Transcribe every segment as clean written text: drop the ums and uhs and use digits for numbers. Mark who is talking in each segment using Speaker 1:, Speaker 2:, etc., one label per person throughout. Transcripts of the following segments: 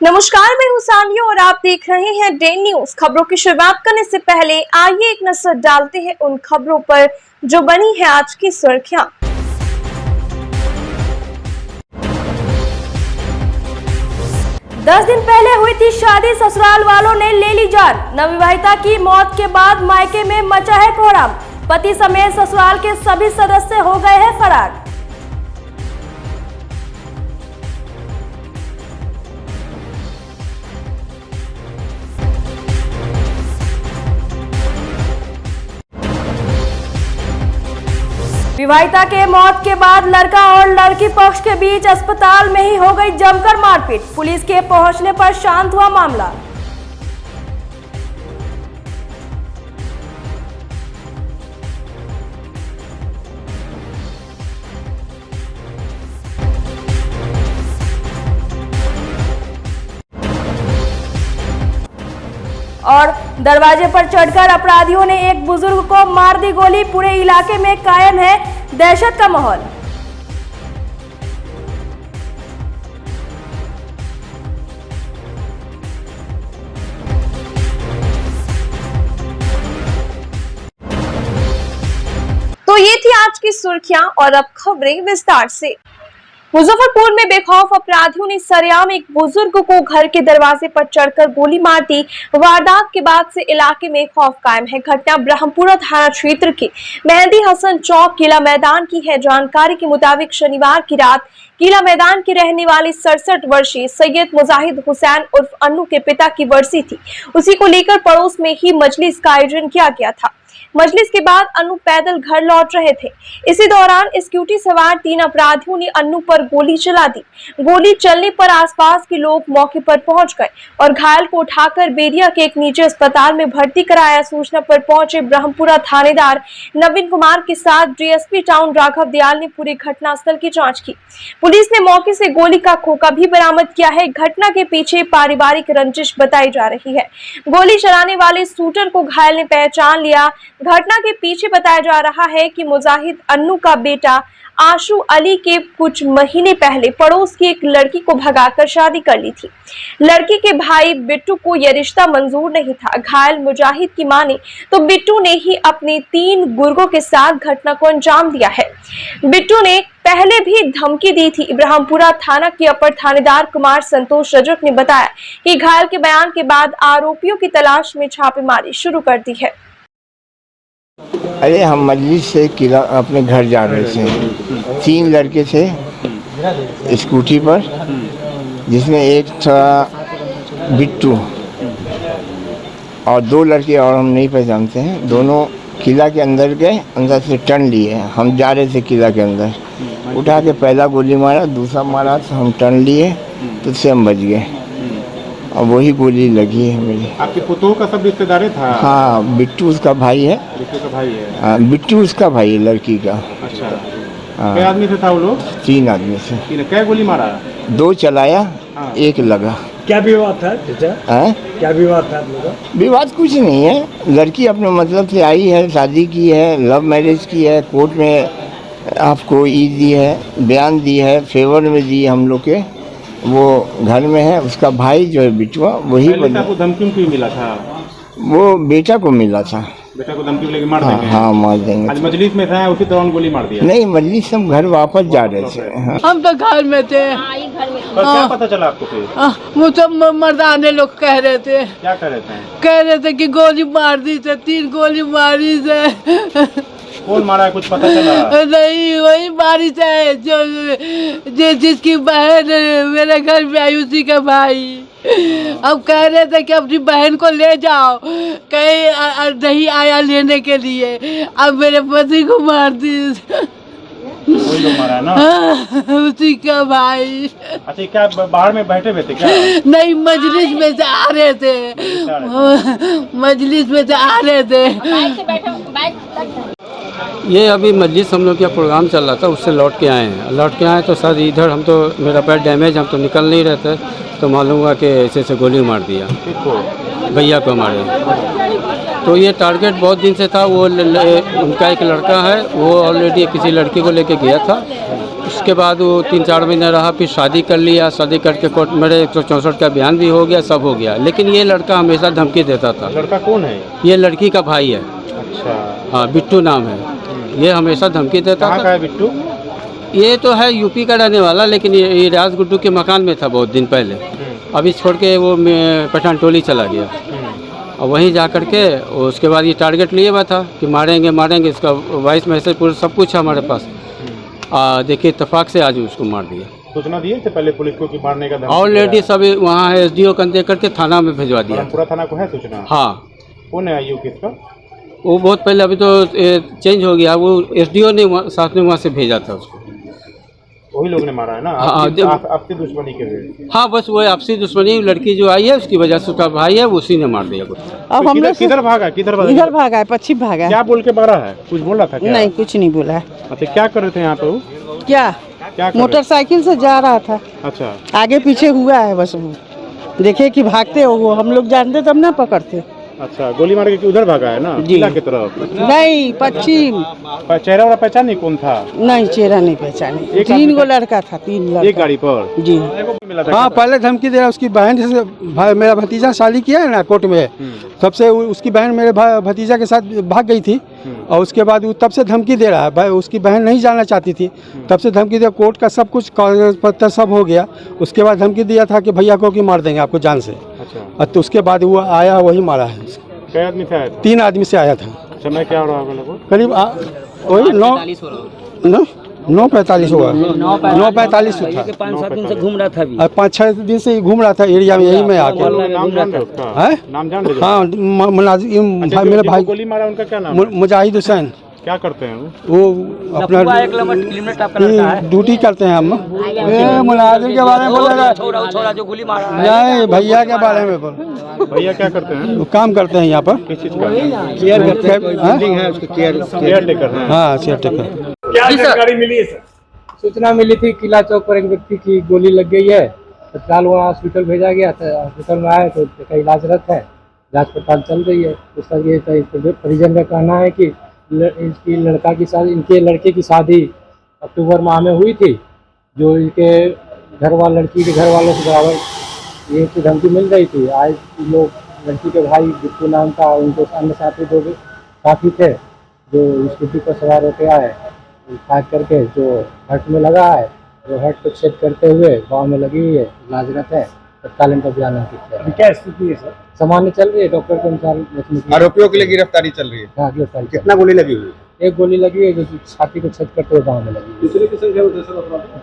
Speaker 1: नमस्कार, मैं हूं सानिया और आप देख रहे हैं डे न्यूज। खबरों की शुरुआत करने से पहले आइए एक नजर डालते हैं उन खबरों पर जो बनी है आज की सुर्खियां। दस दिन पहले हुई थी शादी, ससुराल वालों ने ले ली जान। नवविवाहिता की मौत के बाद मायके में मचा है कोहराम। पति समेत ससुराल के सभी सदस्य हो गए हैं फरार। विवाहिता के मौत के बाद लड़का और लड़की पक्ष के बीच अस्पताल में ही हो गई जमकर मारपीट। पुलिस के पहुंचने पर शांत हुआ मामला। और दरवाजे पर चढ़कर अपराधियों ने एक बुजुर्ग को मार दी गोली। पूरे इलाके में कायम है दहशत का माहौल। तो ये थी आज की सुर्खियां और अब खबरें विस्तार से। मुजफ्फरपुर में बेखौफ अपराधियों ने सरेआम एक बुजुर्ग को घर के दरवाजे पर चढ़कर गोली मार दी। वारदात के बाद से इलाके में खौफ कायम है। घटना ब्रह्मपुरा थाना क्षेत्र के मेहंदी हसन चौक किला मैदान की है। जानकारी के मुताबिक शनिवार की रात किला मैदान के रहने वाले 67 वर्षीय सैयद मुजाहिद हुसैन उर्फ अन्नू के पिता की वर्सी थी। उसी को लेकर पड़ोस में ही मजलिस का आयोजन किया गया था। मजलिस के बाद अन्नू पैदल घर लौट रहे थे। इसी दौरान स्कूटी सवार 3 अपराधियों ने अन्नू पर गोली चला दी। गोली चलने पर आसपास के लोग मौके पर पहुंच गए और घायल को उठाकर बेरिया के एक निजी अस्पताल में भर्ती कराया। सूचना पर पहुंचे ब्रह्मपुरा थानेदार नवीन कुमार के साथ डीएसपी टाउन राघव दयाल ने पूरी घटनास्थल की जांच की। पुलिस ने मौके से गोली का खोखा भी बरामद किया है। घटना के पीछे पारिवारिक रंजिश बताई जा रही है। गोली चलाने वाले शूटर को घायल ने पहचान लिया। घटना के पीछे बताया जा रहा है कि मुजाहिद अन्नू का बेटा आशु अली के कुछ महीने पहले पड़ोस की एक लड़की को भगाकर शादी कर ली थी। लड़की के भाई बिट्टू को यह रिश्ता मंजूर नहीं था। घायल मुजाहिद की माने तो बिट्टू ने ही अपने 3 गुर्गों के साथ घटना को अंजाम दिया है। बिट्टू ने पहले भी धमकी दी थी। ब्रह्मपुरा थाना के अपर थानेदार कुमार संतोष रजक ने बताया कि घायल के बयान के बाद आरोपियों की तलाश में छापेमारी शुरू कर दी है।
Speaker 2: अरे हम मजलिस से किला अपने घर जा रहे थे। 3 लड़के थे स्कूटी पर, जिसमें एक था बिट्टू और 2 लड़के और हम नहीं पहचानते हैं। दोनों किला के अंदर गए, अंदर से टर्न लिए। हम जा रहे थे किला के अंदर, उठा के पहला गोली मारा, दूसरा मारा तो हम टर्न लिए, तो उससे हम बच गए और वही गोली लगी है मेरी।
Speaker 3: आपके पुतों का सब रिश्तेदार था?
Speaker 2: हाँ, बिट्टू उसका भाई है।
Speaker 3: बिट्टू का भाई है?
Speaker 2: हाँ, बिट्टू उसका भाई है लड़की का।
Speaker 3: अच्छा। कै आदमी से था वो लोग?
Speaker 2: 3 आदमी से।
Speaker 3: 3? क्या गोली मारा?
Speaker 2: 2 चलाया।
Speaker 3: हाँ।
Speaker 2: 1 लगा।
Speaker 4: क्या विवाद था चाचा? क्या विवाद था आप लोगों?
Speaker 2: विवाद कुछ नहीं है। लड़की अपने मतलब से आई है, शादी की है, लव मैरिज की है। कोर्ट में आपको ई दी है, बयान दी है, फेवर में दी हम लोग के। वो घर में है। उसका भाई जो है बिटुआ, वही
Speaker 3: आपको धमकी क्यों मिला था?
Speaker 2: वो बेटा को मिला था।
Speaker 3: बेटा को धमकी लेके मार देंगे?
Speaker 2: हाँ, मार देंगे।
Speaker 3: आज मजलिस में था, उसी दौरान गोली मार दिया?
Speaker 2: नहीं, मजलिस हम घर वापस जा रहे थे। हाँ।
Speaker 4: हम तो घर में थे।
Speaker 3: क्या पता चला आपको फिर?
Speaker 4: वो सब मर्दाने लोग कह रहे थे।
Speaker 3: क्या कह रहे थे?
Speaker 4: कह रहे थे कि गोली मार दी थे, 3 गोली मारी थे।
Speaker 3: कौन मारा है, कुछ पता चला?
Speaker 4: नहीं, वही बारिश है जो जिसकी बहन मेरे घर में आई, उसी का भाई। अब कह रहे थे कि अपनी बहन को ले जाओ, कहीं नहीं आया लेने के लिए। अब मेरे पति को मार दी।
Speaker 3: वही लोग मारा है ना?
Speaker 4: उसी का भाई।
Speaker 3: अच्छा, क्या बाहर में बैठे हुए थे क्या?
Speaker 4: नहीं, मजलिस में से आ रहे थे। मजलिस में से आ रहे थे।
Speaker 5: ये अभी मजलिस हम लोग का प्रोग्राम चल रहा था, उससे लौट के आए हैं। लौट के आए तो सर इधर हम तो, मेरा पैर डैमेज, हम तो निकल नहीं रहे थे, तो मालूम हुआ कि ऐसे गोली मार दिया। भैया को मारे। तो ये टारगेट बहुत दिन से था। वो उनका एक लड़का है, वो ऑलरेडी किसी लड़की को लेके गया था, उसके बाद वो 3-4 महीने रहा, फिर शादी कर लिया। शादी करके कोर्ट मेरे 164 का बयान भी हो गया, सब हो गया। लेकिन ये लड़का हमेशा धमकी देता था।
Speaker 3: लड़का कौन है?
Speaker 5: ये लड़की का भाई है।
Speaker 3: अच्छा।
Speaker 5: हाँ, बिट्टू नाम है। ये हमेशा धमकी देता
Speaker 3: कहाँ
Speaker 5: था।
Speaker 3: का है बिट्टू?
Speaker 5: ये तो है यूपी का रहने वाला, लेकिन ये रियाज गुड्डू के मकान में था बहुत दिन पहले। अभी छोड़ के वो पठान टोली चला गया। और वहीं जा कर के उसके बाद ये टारगेट लिए हुआ था कि मारेंगे मारेंगे। इसका वॉइस मैसेज पूरा सब कुछ है हमारे पास। देखिए इत्तेफाक से आज उसको मार दिया।
Speaker 3: सूचना दिए थे पहले पुलिस को कि मारने का धमकी
Speaker 5: ऑलरेडी
Speaker 3: दे रहा
Speaker 5: सब वहाँ है, SDO को दे करके थाना में भिजवा
Speaker 3: है?
Speaker 5: दिया।
Speaker 3: पूरा थाना को है सूचना?
Speaker 5: हाँ,
Speaker 3: कौन है आयु किसका?
Speaker 5: वो बहुत पहले, अभी तो चेंज हो गया। वो SDO ने साथ में वहाँ से भेजा था उसको।
Speaker 3: वही लोग ने मारा है ना?
Speaker 5: हाँ,
Speaker 3: आपसी दुश्मनी के लिए?
Speaker 5: हाँ, बस वो आपसी दुश्मनी। लड़की जो आई है उसकी वजह से उसका भाई है, उसी ने मार दिया।
Speaker 6: अब हम लोग
Speaker 3: किधर भागा? किधर भागा?
Speaker 6: इधर भागा है, पश्चिम भागा है।
Speaker 3: क्या बोल के मारा है? कुछ बोल रहा था क्या?
Speaker 6: नहीं, कुछ नहीं बोला है।
Speaker 3: अच्छा, क्या कर रहे थे यहाँ पे वो?
Speaker 6: क्या
Speaker 3: क्या कर रहे
Speaker 6: मोटरसाइकिल से जा रहा था,
Speaker 3: थे? अच्छा।
Speaker 6: आगे पीछे हुआ है। बस वो देखे कि भागते हो, वो हम लोग जानते तब ना पकड़ते।
Speaker 3: अच्छा, गोली मार के उधर भागा है ना?
Speaker 6: जी।
Speaker 3: किला की तरफ?
Speaker 6: नहीं, पश्चिम।
Speaker 3: चेहरा वाला पहचान नहीं कौन था?
Speaker 6: नहीं, चेहरा नहीं पहचाने।
Speaker 3: एक
Speaker 6: 3 गो लड़का था, 3
Speaker 3: एक
Speaker 6: लड़का।
Speaker 3: गाड़ी पर?
Speaker 6: जी।
Speaker 3: मिला था
Speaker 7: हाँ,
Speaker 3: क्या?
Speaker 7: पहले धमकी दे रहा। उसकी बहन से मेरा भतीजा शादी किया है ना कोर्ट में, तब से उसकी बहन मेरे भतीजा के साथ भाग गई थी। और उसके बाद वो तब से धमकी दे रहा है। उसकी बहन नहीं जाना चाहती थी, तब से धमकी दे। कोर्ट का सब कुछ कागज पत्तर सब हो गया। उसके बाद धमकी दिया था कि भैया को कि मार देंगे आपको जान से।
Speaker 3: अच्छा।
Speaker 7: तो उसके बाद वो आया, वही मारा है।
Speaker 3: क्या आदमी से आया था?
Speaker 7: 3 आदमी से आया था।
Speaker 3: समय क्या हो रहा होगा लगभग?
Speaker 7: करीब वही 9:45 होगा। 9:45 था।
Speaker 8: 5-7 दिन से घूम रहा था अभी।
Speaker 7: 5-6 दिन से ही घूम रहा था एरिया में, यही में आके।
Speaker 3: नाम जान रहे हो उसका?
Speaker 7: है?
Speaker 3: नाम जान रहे हो?
Speaker 7: हाँ,
Speaker 3: अच्छा,
Speaker 7: मेरे
Speaker 3: जो
Speaker 7: भाई
Speaker 3: गोली मारा उनका क्या नाम है?
Speaker 7: मुजाहिद हुसैन।
Speaker 3: क्या करते हैं
Speaker 7: वो अपना ड्यूटी करते हैं। हम मुलाजिम के बारे में बोलेगा?
Speaker 8: छोरा जो गोली मारा है।
Speaker 7: नहीं, भैया के बारे में बोल।
Speaker 3: भैया क्या करते हैं?
Speaker 7: वो काम करते हैं यहाँ पर।
Speaker 3: किस चीज का?
Speaker 7: केयर करते हैं।
Speaker 3: केयर टेकर हैं।
Speaker 7: हाँ, केयर टेकर।
Speaker 3: क्या जानकारी मिली है सर?
Speaker 9: सूचना मिली थी किला चौक पर एक व्यक्ति की गोली लग गई है। तत्काल वहाँ हॉस्पिटल भेजा गया था। हॉस्पिटल में आए तो उसका इलाजरत है, जांच पड़ताल चल रही है। उसका ये परिजन का कहना है कि इनकी इनके लड़के की शादी अक्टूबर माह में हुई थी, जो इनके लड़की के घर वालों से बराबर ये धमकी मिल रही थी। आज लोग लड़की के भाई बिट्टू नाम था, उनके अन्य साथी 2 साथी थे जो स्कूटी पर सवार होकर आए, भाग करके जो हट में लगा है, जो हट को छेद करते हुए गाँव में लगी हुई है, इलाजरत है। तत्कालीन का बयान अंकित है।
Speaker 3: क्या स्थिति है सर?
Speaker 9: सामान्य चल रही है, डॉक्टर के अनुसार।
Speaker 3: आरोपियों के लिए गिरफ्तारी चल रही है?
Speaker 9: हाँ, गिरफ्तारी।
Speaker 3: कितना गोली लगी हुई है?
Speaker 9: एक गोली लगी है जो छाती को छेद करते हुए गाँव में लगी।
Speaker 3: दूसरे की संख्या में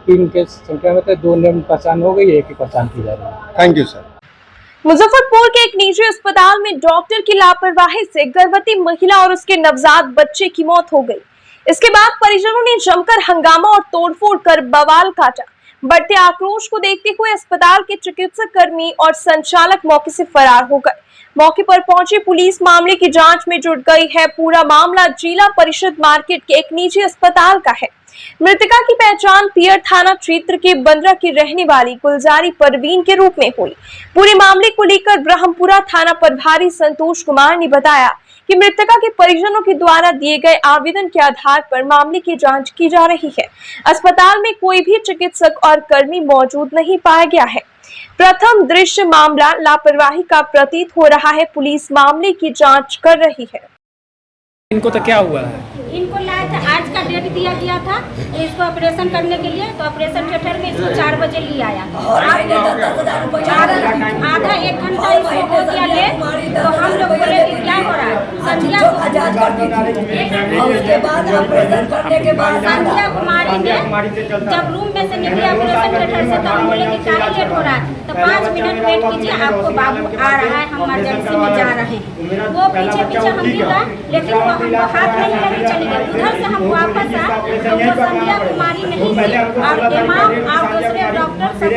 Speaker 9: 3 के संख्या में थे, 2 ने पहचान हो गई, 1 की पहचान की जा रही है।
Speaker 3: Thank you sir.
Speaker 1: मुजफ्फरपुर के एक निजी अस्पताल में डॉक्टर की लापरवाही से गर्भवती महिला और उसके नवजात बच्चे की मौत हो गई। इसके बाद परिजनों ने जमकर हंगामा और तोड़फोड़ कर बवाल काटा। बढ़ते आक्रोश को देखते हुए अस्पताल के चिकित्सक कर्मी और संचालक मौके से फरार हो गए। मौके पर पहुंची पुलिस मामले की जांच में जुट गई है। पूरा मामला जिला परिषद मार्केट के एक निजी अस्पताल का है। मृतका की पहचान पियर थाना क्षेत्र के बंदरा की रहने वाली गुलजारी परवीन के रूप में हुई। पूरे मामले को लेकर ब्रह्मपुरा थाना प्रभारी संतोष कुमार ने बताया कि मृतका के परिजनों के द्वारा दिए गए आवेदन के आधार पर मामले की जांच की जा रही है। अस्पताल में कोई भी चिकित्सक और कर्मी मौजूद नहीं पाया गया है। प्रथम दृश्य मामला लापरवाही का प्रतीत हो रहा है। पुलिस मामले की जांच कर रही है।
Speaker 9: इनको तो क्या हुआ है?
Speaker 10: इनको लाया था, आज का डेट दिया गया था इसको ऑपरेशन करने के लिए, तो ऑपरेशन थिएटर में इसको 4 बजे ले आया। आधा 1 घंटा इसको हो गया ले, तो हम लोग बोले कि क्या हो रहा है। संध्या कुमारी ने जब रूम में से निकले ऑपरेशन थिएटर से, तो हम बोले कि क्या लेट हो रहा है, तो 5 मिनट वेट कीजिए, आपको बाबू आ रहा है, हम इमरजेंसी में जा रहे हैं। वो पीछे पीछे हम गिरा, लेकिन वो हमको हाथ नहीं लगे, चले गए। उधर से हम वापस आए तो वो संध्या कुमारी नहीं थी, और इमाम और दूसरे डॉक्टर सब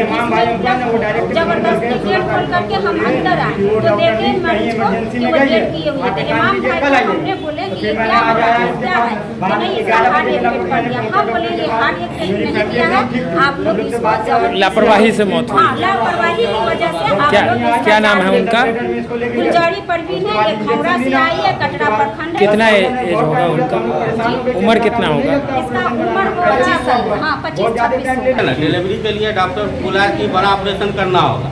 Speaker 10: जबरदस्ती गेट खोल करके हम अंदर आए, तो देखे मरीज को कि वो गेट किए हुए थे। इमाम भाई को हमने बोले कि ये क्या हो रहा है, क्या है, तो नहीं इसका हार्ट एटेक कर दिया। हम बोले ये हार्ट एटेक नहीं किया है, आप लोग इसको
Speaker 9: लापरवाही से मौत हुई।
Speaker 10: हाँ, लापरवाही की वजह से आप लोग।
Speaker 9: क्या नाम है उनका?
Speaker 10: गुलजारी परवीन है, ये खौरा से आई है, कटरा प्रखंड।
Speaker 9: कितना एज होगा उनका? उम्र कितना होगा?
Speaker 10: इसका उम्र हाँ 25-26
Speaker 5: डिलीवरी के लिए डॉक्टर बोला कि बड़ा ऑपरेशन करना होगा।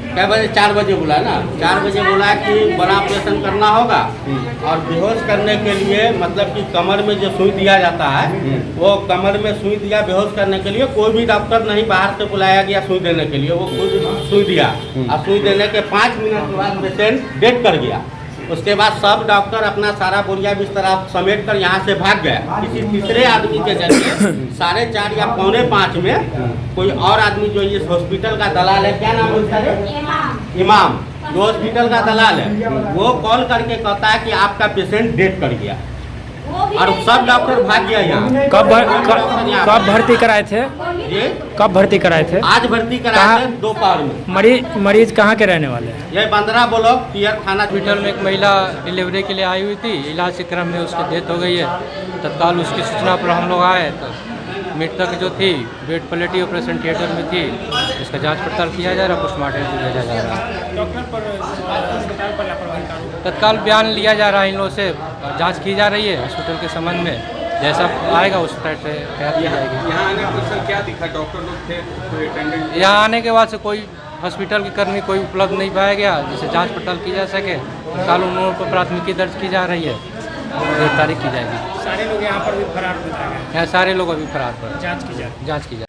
Speaker 5: क्या बजे? 4 बजे बोला ना, 4 बजे बोला कि बड़ा ऑपरेशन करना होगा। और बेहोश करने के लिए मतलब कि कमर में जो सुई दिया जाता है, वो कमर में सुई दिया बेहोश करने के लिए। कोई भी डॉक्टर नहीं बाहर से बुलाया गया सुई देने के लिए, वो खुद सुई दिया। और सुई देने के 5 मिनट के बाद पेशेंट डेड कर गया। उसके बाद सब डॉक्टर अपना सारा बोरिया बिस्तरा समेट कर यहाँ से भाग गया। किसी तीसरे आदमी के जरिए 4:30 या 4:45 में कोई और आदमी जो इस हॉस्पिटल का दलाल है, क्या नाम है उसका? इमाम, जो हॉस्पिटल का दलाल है, वो कॉल करके कहता है कि आपका पेशेंट डेड कर गया। और सब डॉक्टर भाग गया यहाँ।
Speaker 8: कब भर्ती कराए थे?
Speaker 5: ये
Speaker 8: कब भर्ती कराए थे?
Speaker 5: आज भर्ती कराए थे दोपहर में।
Speaker 8: मरीज कहाँ के रहने वाले हैं?
Speaker 5: ये 15 ब्लॉक पियर थाना।
Speaker 9: हॉस्पिटल में एक महिला डिलीवरी के लिए आई हुई थी। इलाज के क्रम में उसकी डेथ हो गई है। तत्काल उसकी सूचना पर हम लोग आए तो मृतक जो थी बेड पलेटी ऑपरेशन थिएटर में थी। इसका जांच पड़ताल किया जा रहा है, पोस्टमार्टम को भेजा जा रहा है।
Speaker 8: डॉक्टर पर अस्पताल पर लापरवाही
Speaker 9: तत्काल बयान लिया जा रहा है। इन लोगों से जांच की जा रही है हॉस्पिटल के संबंध में। जैसा आएगा उस तरह से तैयार की जाएगी।
Speaker 3: यहाँ आने पर सर क्या दिखा? डॉक्टर लोग थे, कोई अटेंडेंट?
Speaker 9: यहाँ आने के बाद से कोई हॉस्पिटल के कर्मी कोई उपलब्ध नहीं पाया गया जिससे जांच पड़ताल की जा सके। तत्काल उन लोगों पर प्राथमिकी दर्ज की जा रही है, गिरफ्तारी की जाएगी।
Speaker 8: सारे लोग यहाँ पर भी फरार बताए गए।
Speaker 9: यहाँ सारे लोग अभी फरार पर
Speaker 8: जांच की जाए।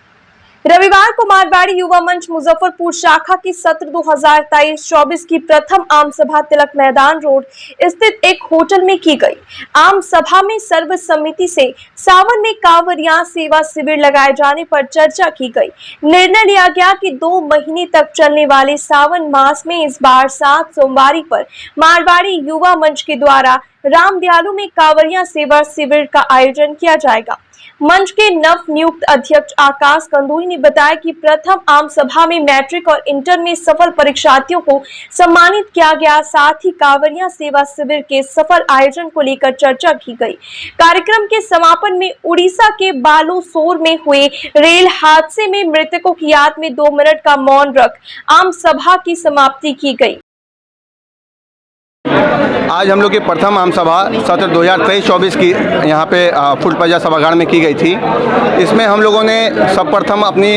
Speaker 1: रविवार को मारवाड़ी युवा मंच मुजफ्फरपुर शाखा की सत्र 2023-24 की प्रथम आम सभा तिलक मैदान रोड स्थित एक होटल में की गई। आम सभा में सर्वसम्मति से सावन में कांवरिया सेवा शिविर लगाए जाने पर चर्चा की गई। निर्णय लिया गया कि 2 महीने तक चलने वाले सावन मास में इस बार 7 सोमवारी पर मारवाड़ी युवा मंच के द्वारा रामदयालु में कांवरिया सेवा शिविर का आयोजन किया जाएगा। मंच के नव नियुक्त अध्यक्ष आकाश कंदूरी ने बताया कि प्रथम आम सभा में मैट्रिक और इंटर में सफल परीक्षार्थियों को सम्मानित किया गया। साथ ही कांवरिया सेवा शिविर के सफल आयोजन को लेकर चर्चा की गई। कार्यक्रम के समापन में उड़ीसा के बालासोर में हुए रेल हादसे में मृतकों की याद में 2 मिनट का मौन रख आम सभा की समाप्ति की गई।
Speaker 11: आज हम लोग की प्रथम आम सभा सत्र 2023-24 की यहाँ पे फुलपजा सभागार में की गई थी। इसमें हम लोगों ने सर्वप्रथम अपनी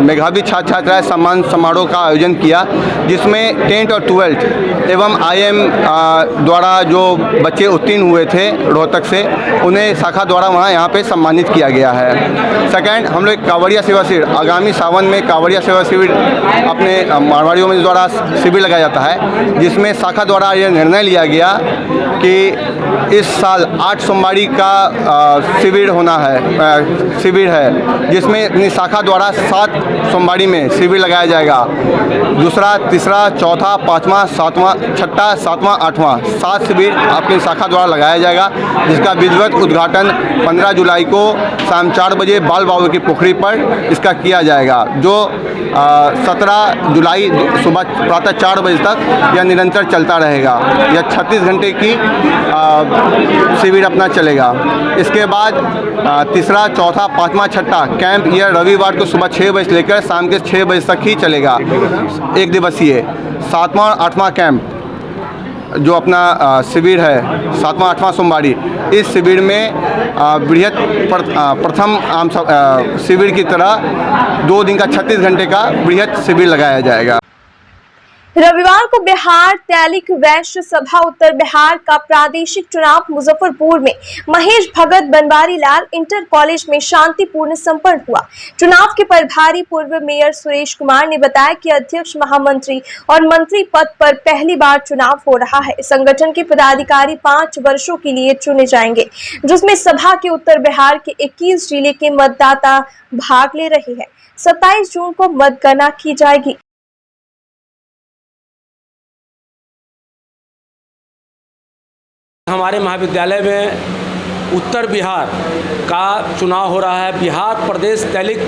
Speaker 11: मेधावी छात्र छात्राएं सम्मान समारोह का आयोजन किया, जिसमें 10th और 12th एवं IIM द्वारा जो बच्चे उत्तीर्ण हुए थे रोहतक से, उन्हें शाखा द्वारा वहाँ यहाँ पे सम्मानित किया गया है। सेकंड, हम लोग कांवरिया सेवा शिविर आगामी सावन में कांवरिया सेवा शिविर अपने मारवाड़ियों में द्वारा शिविर लगाया जाता है, जिसमें शाखा द्वारा यह निर्णय लिया गया कि इस साल 8 सोमवारी का शिविर है, जिसमें अपनी शाखा द्वारा 7 सोमवारी में शिविर लगाया जाएगा। दूसरा, तीसरा, चौथा, 5वां, 7वां, 6ठा, 7वां, 8वां 7 शिविर अपनी शाखा द्वारा लगाया जाएगा, जिसका विधिवत उद्घाटन 15 जुलाई को शाम 4 बजे बाल बाबू की पोखरी पर इसका किया जाएगा, जो 17 जुलाई सुबह प्रातः 4 बजे तक यह निरंतर चलता रहेगा। यह 36 घंटे की शिविर अपना चलेगा। इसके बाद तीसरा, चौथा, 5वां, 6ठा कैंप यह रविवार को सुबह 6 बजे से लेकर शाम के 6 बजे तक ही चलेगा, 1 दिवसीय। 7वां और 8वां कैंप जो अपना शिविर है 7वां 8वां सोमवारी, इस शिविर में बृहत प्रथम आम शिविर की तरह 2 दिन का 36 घंटे का बृहत शिविर लगाया जाएगा।
Speaker 1: रविवार को बिहार तैलिक वैश्य सभा उत्तर बिहार का प्रादेशिक चुनाव मुजफ्फरपुर में महेश भगत बनवारी लाल इंटर कॉलेज में शांतिपूर्ण संपन्न हुआ। चुनाव के प्रभारी पूर्व मेयर सुरेश कुमार ने बताया कि अध्यक्ष, महामंत्री और मंत्री पद पर पहली बार चुनाव हो रहा है। संगठन के पदाधिकारी 5 वर्षों के लिए चुने जाएंगे, जिसमें सभा के उत्तर बिहार के 21 जिले के मतदाता भाग ले रहे हैं। 27 जून को मतगणना की जाएगी।
Speaker 12: हमारे महाविद्यालय में उत्तर बिहार का चुनाव हो रहा है। बिहार प्रदेश तैलिक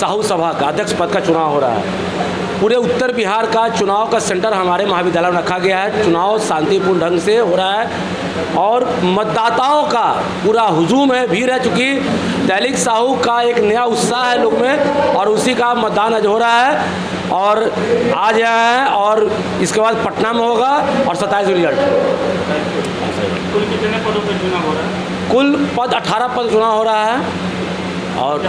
Speaker 12: साहू सभा का अध्यक्ष पद का चुनाव हो रहा है। पूरे उत्तर बिहार का चुनाव का सेंटर हमारे महाविद्यालय में रखा गया है। चुनाव शांतिपूर्ण ढंग से हो रहा है और मतदाताओं का पूरा हुजूम है, भीड़ है, चूँकि तैलिक साहू का एक नया उत्साह है लोग में और उसी का मतदान आज हो रहा है और आज आया है और इसके बाद पटना में होगा और 27 रिजल्ट।
Speaker 3: कुल कितने पदों पर चुनाव हो रहा है?
Speaker 12: कुल पद 18 पद चुनाव हो रहा है और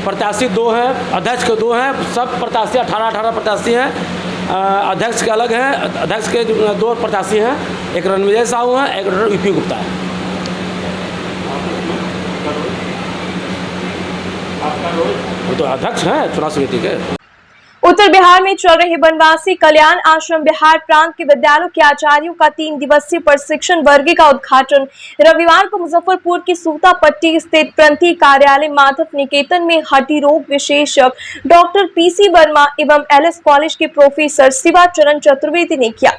Speaker 12: प्रत्याशी 2 हैं, अध्यक्ष के 2 हैं, सब प्रत्याशी 18 प्रत्याशी हैं। अध्यक्ष के अलग हैं, अध्यक्ष के 2 प्रत्याशी हैं, एक रणविजय साहू हैं, एक डॉक्टर यूपी गुप्ता है। वो तो अध्यक्ष हैं चुनाव समिति के।
Speaker 1: उत्तर बिहार में चल रहे बनवासी कल्याण आश्रम बिहार प्रांत के विद्यालयों के आचार्यों का 3 दिवसीय प्रशिक्षण वर्ग का उद्घाटन रविवार को मुजफ्फरपुर की सूतापट्टी स्थित प्रांतीय कार्यालय माधव निकेतन में हड्डी रोग विशेषज्ञ डॉक्टर पीसी वर्मा एवं एलएस कॉलेज के प्रोफेसर शिवाचरण चतुर्वेदी ने किया।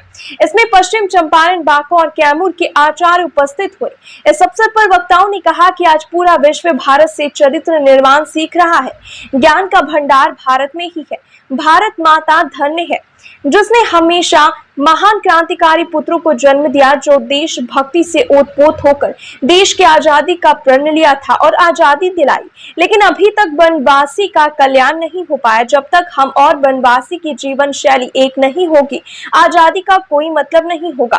Speaker 1: इसमें पश्चिम चंपारण, बांका और कैमूर के आचार्य उपस्थित हुए। इस अवसर पर वक्ताओं ने कहा कि आज पूरा विश्व भारत से चरित्र निर्माण सीख रहा है। ज्ञान का भंडार भारत में ही है। भारत माता धन्य है जिसने हमेशा महान क्रांतिकारी पुत्रों को जन्म दिया, जो देश भक्ति से ओतप्रोत होकर देश की आजादी का प्रण लिया था और आजादी दिलाई। लेकिन अभी तक वनवासी का कल्याण नहीं हो पाया। जब तक हम और वनवासी की जीवन शैली एक नहीं होगी, आजादी का कोई मतलब नहीं होगा।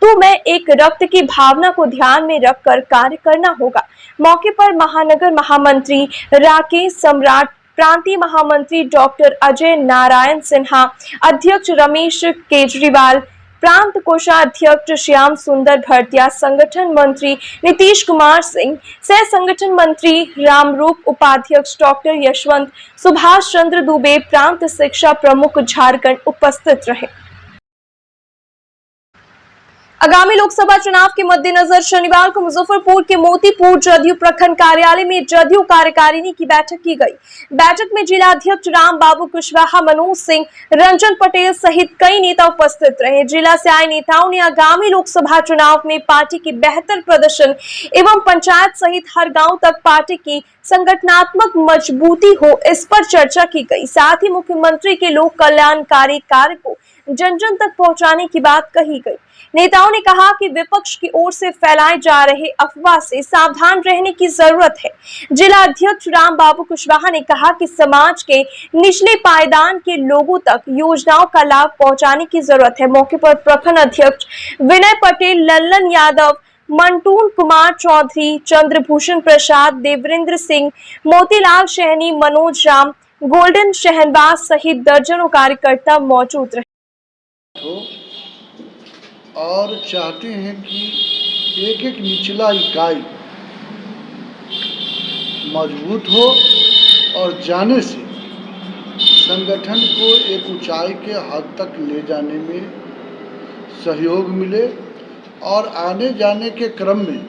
Speaker 1: तो मैं एक रक्त की भावना को ध्यान में रखकर कार्य करना होगा। मौके पर महानगर महामंत्री राकेश सम्राट, प्रांतीय महामंत्री डॉक्टर अजय नारायण सिन्हा, अध्यक्ष रमेश केजरीवाल, प्रांत कोषाध्यक्ष श्याम सुंदर भरतिया, संगठन मंत्री नीतीश कुमार सिंह, सह संगठन मंत्री रामरूप, उपाध्यक्ष डॉक्टर यशवंत, सुभाष चंद्र दुबे, प्रांत शिक्षा प्रमुख झारखंड उपस्थित रहे। आगामी लोकसभा चुनाव के मद्देनजर शनिवार को मुजफ्फरपुर के मोतीपुर जदयू प्रखंड कार्यालय में जदयू कार्यकारिणी की बैठक की गई। बैठक में जिला अध्यक्ष राम बाबू कुशवाहा, मनोज सिंह, रंजन पटेल सहित कई नेता उपस्थित रहे। जिला से आए नेताओं ने आगामी लोकसभा चुनाव में पार्टी की बेहतर प्रदर्शन एवं पंचायत सहित हर गांव तक पार्टी की संगठनात्मक मजबूती हो, इस पर चर्चा की गई। साथ ही मुख्यमंत्री के लोक कल्याणकारी कार्य को जन जन तक पहुंचाने की बात कही गई। नेताओं ने कहा कि विपक्ष की ओर से फैलाए जा रहे अफवाह से सावधान रहने की जरूरत है। जिला अध्यक्ष राम बाबू कुशवाहा ने कहा कि समाज के निचले पायदान के लोगों तक योजनाओं का लाभ पहुंचाने की जरूरत है। मौके पर प्रखंड अध्यक्ष विनय पटेल, लल्लन यादव, मंटून कुमार चौधरी, चंद्रभूषण प्रसाद, देवेंद्र सिंह, मोतीलाल शहनी, मनोज राम, गोल्डन शहनवाज सहित दर्जनों कार्यकर्ता मौजूद रहे
Speaker 13: और चाहते हैं कि एक एक निचला इकाई मजबूत हो और जाने से संगठन को एक ऊंचाई के हद तक ले जाने में सहयोग मिले और आने जाने के क्रम में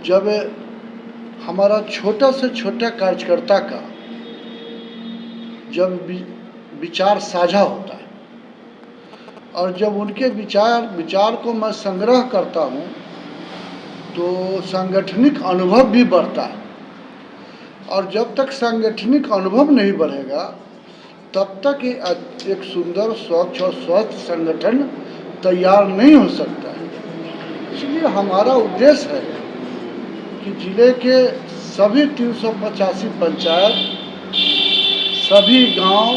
Speaker 13: जब हमारा छोटा से छोटा कार्यकर्ता का जब विचार साझा होता है और जब उनके विचार को मैं संग्रह करता हूँ तो सांगठनिक अनुभव भी बढ़ता है। और जब तक सांगठनिक अनुभव नहीं बढ़ेगा तब तक एक सुंदर, स्वच्छ और स्वस्थ संगठन तैयार नहीं हो सकता है। इसलिए हमारा उद्देश्य है कि जिले के सभी 385 पंचायत, सभी गांव,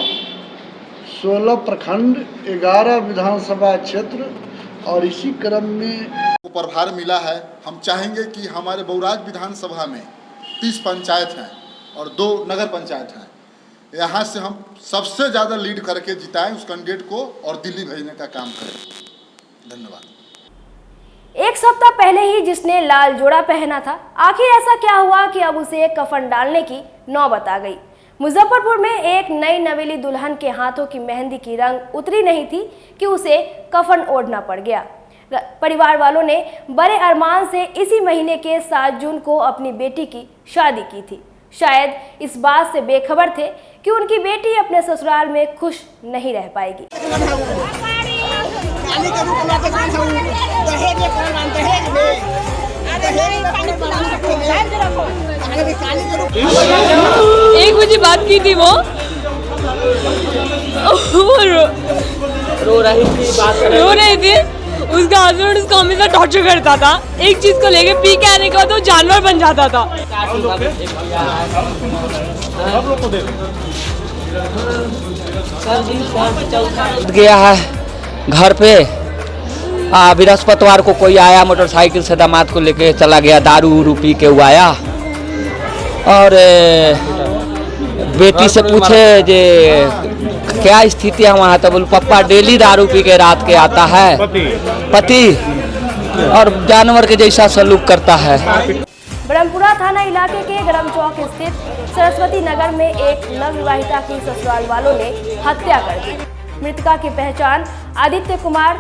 Speaker 13: 16 प्रखंड, 11 विधानसभा क्षेत्र और इसी क्रम में
Speaker 14: प्रभार मिला है। हम चाहेंगे कि हमारे बौराज विधानसभा में 30 पंचायत हैं और 2 नगर पंचायत हैं। यहाँ से हम सबसे ज़्यादा लीड करके जिताएं उस कैंडिडेट को और दिल्ली भेजने का काम करें। धन्यवाद।
Speaker 15: एक सप्ताह पहले ही जिसने लाल जोड़ा पहना था, आखिर ऐसा क्या हुआ कि अब उसे कफन डालने की नौबत आ गई। मुजफ्फरपुर में एक नई नवेली दुल्हन के हाथों की मेहंदी की रंग उतरी नहीं थी कि उसे कफन ओढ़ना पड़ गया। परिवार वालों ने बड़े अरमान से इसी महीने के 7 जून को अपनी बेटी की शादी की थी। शायद इस बात से बेखबर थे कि उनकी बेटी अपने ससुराल में खुश नहीं रह पाएगी।
Speaker 16: एक मुझे बात की थी वो रो रही थी। उसका हस्बैंड उसको हमेशा टॉर्चर करता था। एक चीज को लेके पी के आने के बाद वो जानवर बन जाता था।
Speaker 17: गया है घर पे। बृहस्पतिवार को कोई आया मोटरसाइकिल से दामाद को लेके चला गया। दारू उरू पी के वो आया और बेटी से पूछे जे क्या स्थिति है वहाँ, तो बोले पापा डेली दारू पी के रात के आता है, पति और जानवर के जैसा सलूक करता है।
Speaker 15: ब्रह्मपुरा थाना इलाके के गरम चौक स्थित सरस्वती नगर में एक नवविवाहिता की ससुराल वालों ने हत्या कर दी। मृतका की पहचान आदित्य कुमार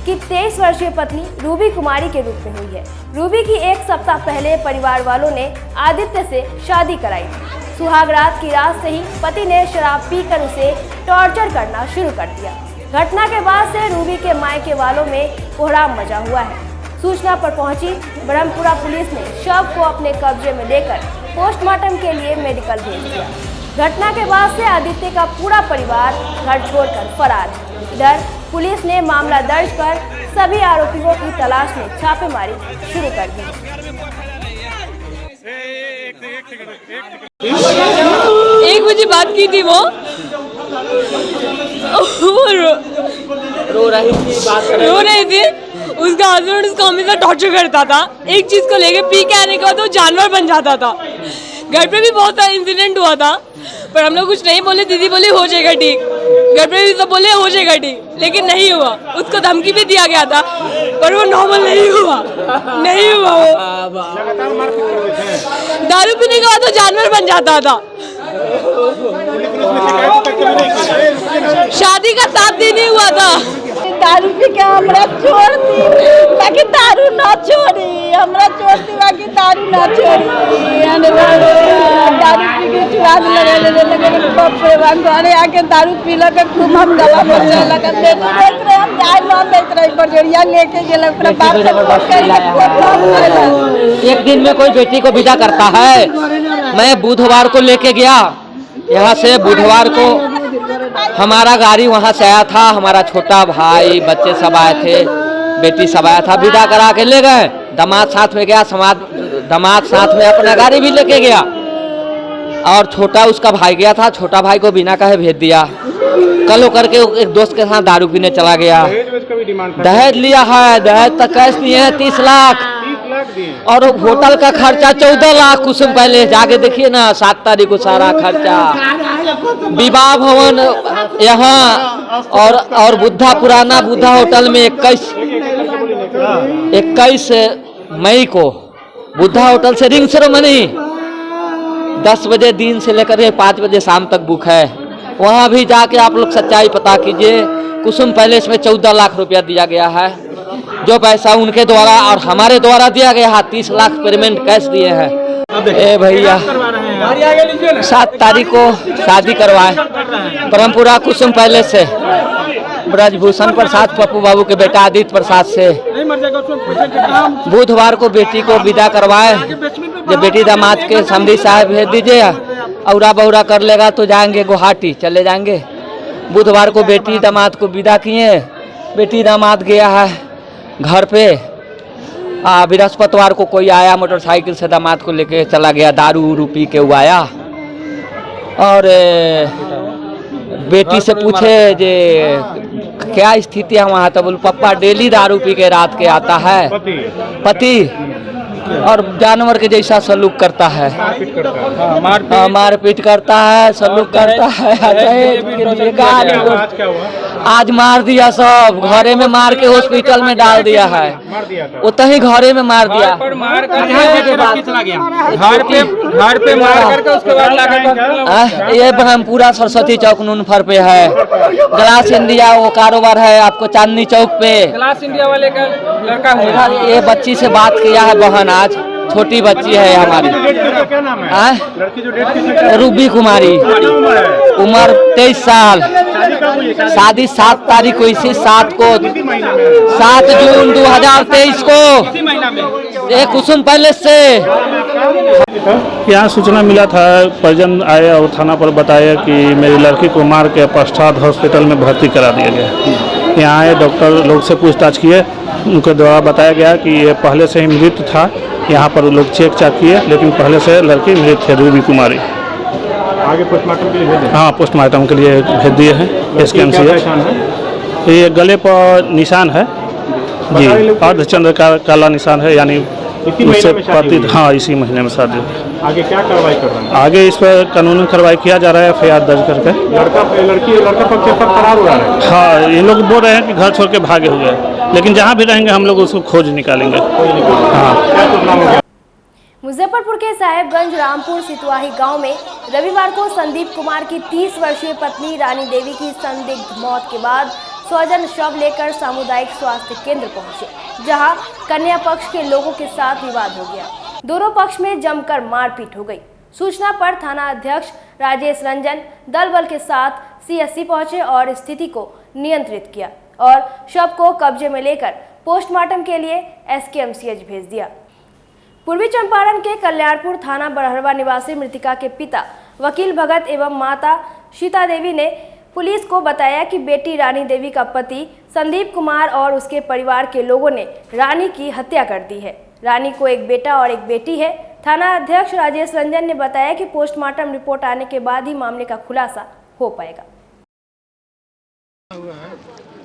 Speaker 15: की 23 वर्षीय पत्नी रूबी कुमारी के रूप में हुई है। रूबी की एक सप्ताह पहले परिवार वालों ने आदित्य से शादी कराई थी। सुहाग रात की रात से ही पति ने शराब पीकर उसे टॉर्चर करना शुरू कर दिया। घटना के बाद से रूबी के मायके वालों में कोहराम मचा हुआ है। सूचना पर पहुंची ब्रह्मपुरा पुलिस ने शव को अपने कब्जे में लेकर पोस्टमार्टम के लिए मेडिकल भेज दिया। घटना के बाद से आदित्य का पूरा परिवार घर छोड़कर फरार है। इधर पुलिस ने मामला दर्ज कर सभी आरोपियों की तलाश में छापेमारी शुरू कर दी।
Speaker 16: एक बजे बात की थी वो
Speaker 17: रो रही थी।
Speaker 16: उसका हस्बैंड उसको हमेशा टॉर्चर करता था। एक चीज को लेके पी के आने के बाद वो जानवर बन जाता था। घर पे भी बहुत सारा इंसिडेंट हुआ था, पर हम लोग कुछ नहीं बोले। दीदी बोली हो जाएगा ठीक, घर पे भी सब बोले हो जाएगा ठीक, लेकिन नहीं हुआ। उसको धमकी भी दिया गया था, पर वो नॉर्मल नहीं हुआ वो दारू पीने के बाद वो जानवर बन जाता था। शादी का 7 दिन ही हुआ था।
Speaker 6: दारू पी के हमरा छोड़ दी, बाकी दारू ना छोड़ी, हमरा छोड़ दी बाकी दारू ना छोड़ी। दारू पी के चुरा लगे बाप रे बाप, घरे आके दारू पी लगे खूब हम गला बचे लगा। देख रहे हम जाए ना देख रहे बजरिया लेके गेल ओकरा बाप से।
Speaker 17: एक दिन में कोई बेटी को विदा करता है। मैं बुधवार को लेके गया यहाँ से। बुधवार को हमारा गाड़ी वहाँ से आया था, हमारा छोटा भाई बच्चे सब आए थे, बेटी सब आया था, विदा करा के ले गए। दामाद साथ में गया, दामाद साथ में अपना गाड़ी भी लेके गया, और छोटा उसका भाई गया था। छोटा भाई को बिना कहे भेज दिया। कल करके एक दोस्त के साथ दारू पीने चला गया। दहेज लिया है, दहेज तक कैश दिए हैं 30 लाख, और होटल का खर्चा 14 लाख कुछ पहले जाके देखिए ना। 7 तारीख को सारा खर्चा, विवाह भवन यहाँ और बुद्धा पुराना बुद्धा होटल में 21 मई को बुद्धा होटल से रिंग सेरेमनी 10 बजे दिन से लेकर 5 बजे शाम तक बुक है। वहाँ भी जाके आप लोग सच्चाई पता कीजिए। कुसुम पैलेस में 14 लाख रुपया दिया गया है, जो पैसा उनके द्वारा और हमारे द्वारा दिया गया है। 30 लाख पेमेंट कैश दिए हैं। ए भैया 7 तारीख को शादी करवाए ब्रह्मपुरा कुसुम पैलेस से ब्रजभूषण प्रसाद पप्पू बाबू के बेटा आदित्य प्रसाद से। बुधवार को बेटी को विदा करवाए। जब बेटी दामाद के समधी साहब भेज दीजिए, औरा बौरा कर लेगा तो जाएंगे गुवाहाटी, चले जाएंगे। बुधवार को बेटी दामाद को विदा किए। बेटी दामाद गया है घर पे। बृहस्पतिवार को कोई आया मोटरसाइकिल से, दामाद को लेके चला गया। दारू उरू पी के वो आया, और बेटी से पूछे जे क्या स्थिति है वहाँ, तो बोले पापा डेली दारू पी के रात के आता है, पति और जानवर के जैसा सलूक करता है। मारपीट करता है, सलूक करता है। आज मार दिया सब, घरे में मार के हॉस्पिटल में डाल दिया है। उतना ही घरे में मार दिया।
Speaker 3: घर पे मार करके उसके बाद
Speaker 17: ये ब्रह्मपुरा सरस्वती चौक नूनफर पे है। ग्लास इंडिया वो कारोबार है आपको चांदनी चौक पे।
Speaker 3: ग्लास इंडिया वाले का लड़का है।
Speaker 17: ये बच्ची से बात किया है बहन, आज छोटी बच्ची है हमारी। रूबी कुमारी, उम्र 23 साल। शादी 7 तारीख को, इसी 7 जून 2023 को ये कुसुम पैलेस से।
Speaker 3: यहाँ सूचना मिला था, परिजन आए और थाना पर बताया कि मेरी लड़की को मार के पश्चात हॉस्पिटल में भर्ती करा दिया गया। यहाँ आए डॉक्टर लोग से पूछताछ किए, उनके द्वारा बताया गया कि ये पहले से ही मृत था। यहाँ पर लोग चेक चाक किए, लेकिन पहले से लड़की मृत है, रूबी कुमारी। आगे पोस्टमार्टम के लिए भेज दिए? हाँ, पोस्टमार्टम के लिए भेज दिए हैं। ये गले पर निशान है जी, अर्धचंद्र का काला निशान है, यानी इसी महीने में शादी हुई? हाँ, इसी महीने में शादी हुई।
Speaker 18: आगे क्या कार्रवाई कर रहे हैं?
Speaker 3: आगे इस पर कानूनी कार्रवाई किया जा रहा है, FIR दर्ज करके।
Speaker 18: लड़का पक्ष पर फरार हो रहा है।
Speaker 3: हाँ, ये लोग बोल रहे हैं कि घर छोड़ के भागे हुए हैं, लेकिन जहाँ भी रहेंगे हम लोग उसको खोज निकालेंगे। हाँ।
Speaker 15: मुजफ्फरपुर के साहेबगंज रामपुर सितवाही गांव में रविवार को संदीप कुमार की 30 वर्षीय पत्नी रानी देवी की संदिग्ध मौत के बाद स्वजन शव लेकर सामुदायिक स्वास्थ्य केंद्र पहुंचे, जहां कन्या पक्ष के लोगों के साथ विवाद हो गया। दोनों पक्ष में जमकर मारपीट हो गई। सूचना पर थाना अध्यक्ष राजेश रंजन दल बल के साथ CSC पहुंचे और स्थिति को नियंत्रित किया और शव को कब्जे में लेकर पोस्टमार्टम के लिए SKMCH भेज दिया। पूर्वी चंपारण के कल्याणपुर थाना बरहरवा निवासी मृतिका के पिता वकील भगत एवं माता सीता देवी ने पुलिस को बताया कि बेटी रानी देवी का पति संदीप कुमार और उसके परिवार के लोगों ने रानी की हत्या कर दी है। रानी को एक बेटा और एक बेटी है। थाना अध्यक्ष राजेश रंजन ने बताया कि पोस्टमार्टम रिपोर्ट आने के बाद ही मामले का खुलासा हो पाएगा।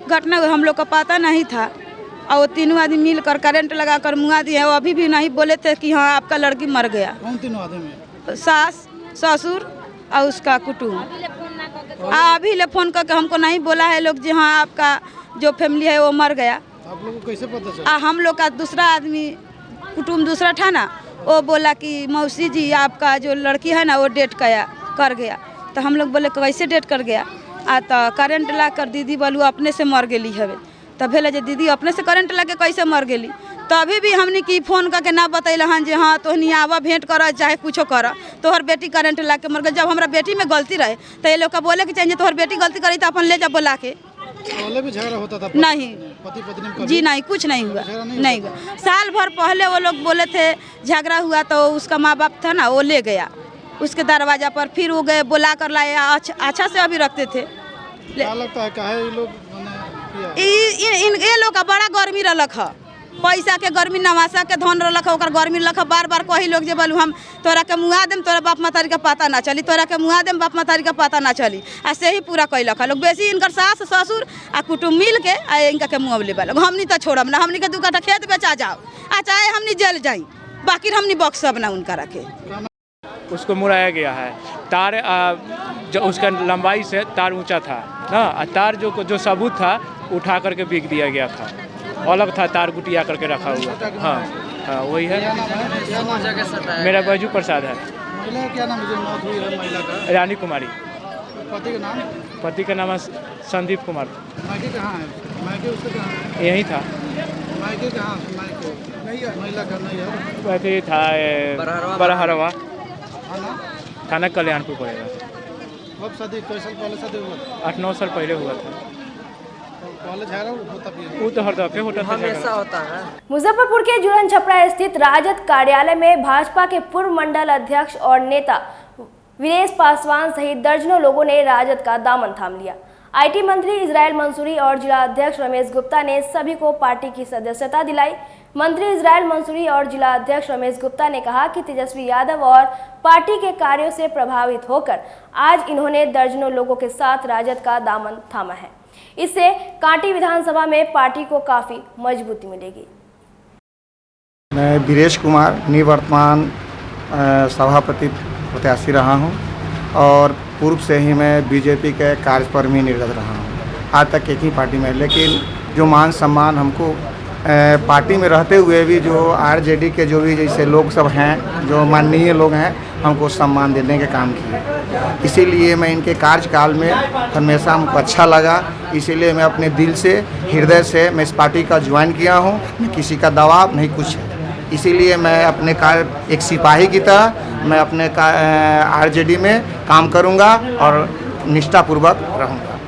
Speaker 6: घटना हम लोग का पता नहीं था और वो तीनों आदमी मिलकर करंट लगाकर मुआ दिए। वो अभी भी नहीं बोले थे कि हाँ आपका लड़की मर गया।
Speaker 18: कौन तीनों आदमी?
Speaker 6: सास, ससुर और उसका कुटुंब। अभी ले फोन करके हमको नहीं बोला है लोग जी हाँ आपका जो फैमिली है वो मर गया।
Speaker 18: आप लोगों को कैसे पता चला?
Speaker 6: हम लोग का दूसरा आदमी कुटुंब दूसरा था ना, वो बोला कि मौसी जी आपका जो लड़की है ना वो डेट कर गया। तो हम लोग बोले कैसे डेट कर गया? तो करंट ला कर दीदी बोलू अपने से मर गई हवे। तब भेले जे दीदी अपने से करंट लगे कैसे मर गई। तो अभी भी हमने की फोन करके ना बतैल हन जे हाँ तोहनी आवा भेंट कर चाहे कुछो कर, तोहर बेटी करंट ला के मर गई। जब हमारा बेटी में गलती रहे तो ये लोग का बोले कि चाहिए तोहर बेटी गलती करी तो अपन ले जा बोला के।
Speaker 18: पहले भी झगड़ा होता था?
Speaker 6: नहीं
Speaker 18: पति पत्नी
Speaker 6: जी नहीं, कुछ नहीं हुआ। नहीं हुआ। साल भर पहले वो लोग बोले थे झगड़ा हुआ तो उसका माँ बाप था ना वो ले गया उसके दरवाजा पर, फिर वो गए बुला कर लाए। अच्छा से अभी रखते थे।
Speaker 18: क्या लगता है काहे ये लोग
Speaker 6: ये लोग का बड़ा गर्मी रलक है, पैसा के गर्मी नवासा के धन रलक है, ओकर गर्मी रलक है। बार बार कही लोग जे बोलू हम तोरा के मुआ देम तोरा बाप मातारी का पता ना चली, तोरा के मुआ देम बाप मातारी का पता ना चली। आ से ही पूरा कैलक है लोग। बेसी इनकर सास ससुर आ कुटुम्ब मिल के आ इनका के मुँह ले लोग। हमनी तो छोड़म ना, हमनी के 2 कट्ठा खेत बेचा जाओ आ चाहे हमनी जेल जाई, बाकी हमनी बक्सब ना उनका रखे।
Speaker 8: उसको मुड़ाया गया है। तार जो उसका लंबाई से तार ऊंचा था ना, तार जो सबूत था उठा करके बिक दिया गया था, अलग था तार गुटिया करके रखा हुआ। हाँ हाँ वही है। मेरा बैजू प्रसाद है।
Speaker 18: महिला क्या नाम है जो मौत हुई है महिला का?
Speaker 8: रानी कुमारी।
Speaker 18: पति का नाम?
Speaker 8: पति का नाम है संदीप कुमार।
Speaker 18: मायके कहाँ है? मायके उसका कहाँ है?
Speaker 8: यही था।
Speaker 18: मायके कहाँ? मायके नहीं है महिला का? नहीं है
Speaker 8: पति था बरहरवा थाना कल्याणपुर पड़ेगा।
Speaker 18: कब शादी? कई साल पहले शादी हुआ था?
Speaker 8: 8-9 साल पहले हुआ था।
Speaker 18: पहले झगड़ा होता भी
Speaker 8: वो तो हर दफे हमेशा
Speaker 18: होता है।
Speaker 15: मुजफ्फरपुर के जुड़न छपरा स्थित राजद कार्यालय में भाजपा के पूर्व मंडल अध्यक्ष और नेता वीरेश पासवान सहित दर्जनों लोगों ने राजद का दामन थाम लिया। IT मंत्री इजराइल मंसूरी और जिला अध्यक्ष रमेश गुप्ता ने सभी को पार्टी की सदस्यता दिलाई। मंत्री इजराइल मंसूरी और जिला अध्यक्ष रमेश गुप्ता ने कहा कि तेजस्वी यादव और पार्टी के कार्यों से प्रभावित होकर आज इन्होंने दर्जनों लोगों के साथ राजद का दामन थामा है। इससे कांटी विधानसभा में पार्टी को काफी मजबूती मिलेगी।
Speaker 19: मैं वीरेश कुमार निवर्तमान सभापति प्रत्याशी रहा हूं और पूर्व से ही मैं बीजेपी के कार्यक्रमी निर्गत रहा हूं। आज तक एक ही पार्टी में, लेकिन जो मान सम्मान हमको पार्टी में रहते हुए भी जो RJD के जो भी जैसे लोग सब हैं, जो माननीय लोग हैं, हमको सम्मान देने के काम किए। इसीलिए मैं इनके कार्यकाल में हमेशा हमको अच्छा लगा। इसीलिए मैं अपने दिल से हृदय से मैं इस पार्टी का ज्वाइन किया हूँ। न किसी का दबाव नहीं कुछ है। इसीलिए मैं अपने कार्य एक सिपाही की तरह मैं अपने RJD में काम करूँगा और निष्ठापूर्वक रहूँगा।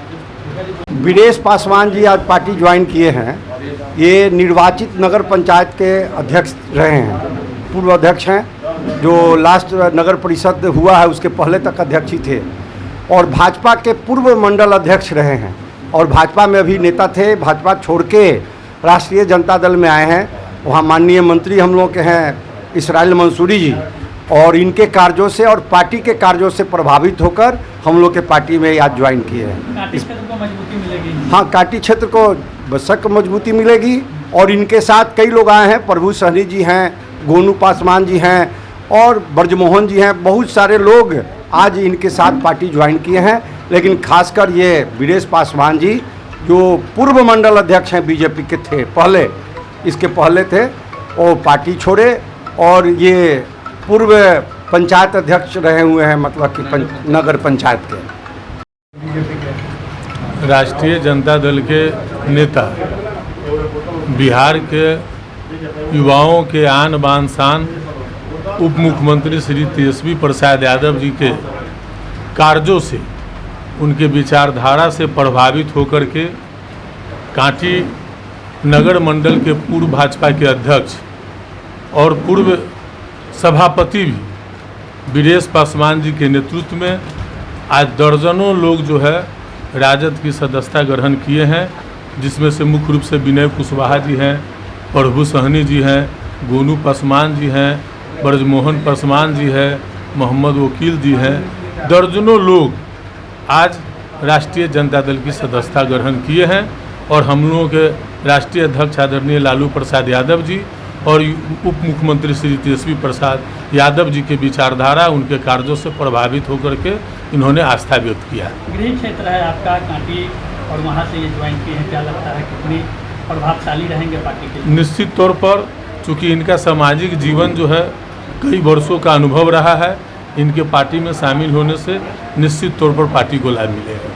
Speaker 7: वीरेश पासवान जी आज पार्टी ज्वाइन किए हैं। ये निर्वाचित नगर पंचायत के अध्यक्ष रहे हैं, पूर्व अध्यक्ष हैं। जो लास्ट नगर परिषद हुआ है उसके पहले तक अध्यक्ष ही थे और भाजपा के पूर्व मंडल अध्यक्ष रहे हैं और भाजपा में अभी नेता थे। भाजपा छोड़ के राष्ट्रीय जनता दल में आए हैं। वहाँ माननीय मंत्री हम लोग के हैं इजराइल मंसूरी जी, और इनके कार्यों से और पार्टी के कार्यों से प्रभावित होकर हम लोग के पार्टी में आज ज्वाइन किए हैं। हाँ, काटी क्षेत्र को बसक मजबूती मिलेगी और इनके साथ कई लोग आए हैं। प्रभु सहनी जी हैं,
Speaker 20: गोनू पासवान जी हैं और ब्रजमोहन जी हैं, बहुत सारे लोग आज इनके साथ पार्टी ज्वाइन किए हैं। लेकिन खासकर ये वीरेश पासवान जी जो पूर्व मंडल अध्यक्ष हैं बीजेपी के थे, पहले इसके पहले थे, वो पार्टी छोड़े और ये पूर्व पंचायत अध्यक्ष रहे हुए हैं, मतलब कि नगर पंचायत के।
Speaker 21: राष्ट्रीय जनता दल के नेता बिहार के युवाओं के आन बान शान उप मुख्यमंत्री श्री तेजस्वी प्रसाद यादव जी के कार्यों से, उनके विचारधारा से प्रभावित होकर के कांटी नगर मंडल के पूर्व भाजपा के अध्यक्ष और पूर्व सभापति भी वीरेश पासवान जी के नेतृत्व में आज दर्जनों लोग जो है राजद की सदस्यता ग्रहण किए हैं, जिसमें से मुख्य रूप से विनय कुशवाहा जी हैं, प्रभु सहनी जी हैं, गोनू पासवान जी हैं, ब्रजमोहन पासवान जी हैं, मोहम्मद वकील जी हैं। दर्जनों लोग आज राष्ट्रीय जनता दल की सदस्यता ग्रहण किए हैं और हम लोगों के राष्ट्रीय अध्यक्ष आदरणीय लालू प्रसाद यादव जी और उप मुख्यमंत्री श्री तेजस्वी प्रसाद यादव जी के विचारधारा, उनके कार्यों से प्रभावित होकर के इन्होंने आस्था व्यक्त किया।
Speaker 22: गृह क्षेत्र है आपका कांटी और वहाँ से ये ज्वाइन किए हैं, क्या लगता है कितनी प्रभावशाली रहेंगे पार्टी के लिए?
Speaker 21: निश्चित तौर पर चूँकि इनका सामाजिक जीवन जो है कई वर्षों का अनुभव रहा है, इनके पार्टी में शामिल होने से निश्चित तौर पर पार्टी को लाभ मिलेगा।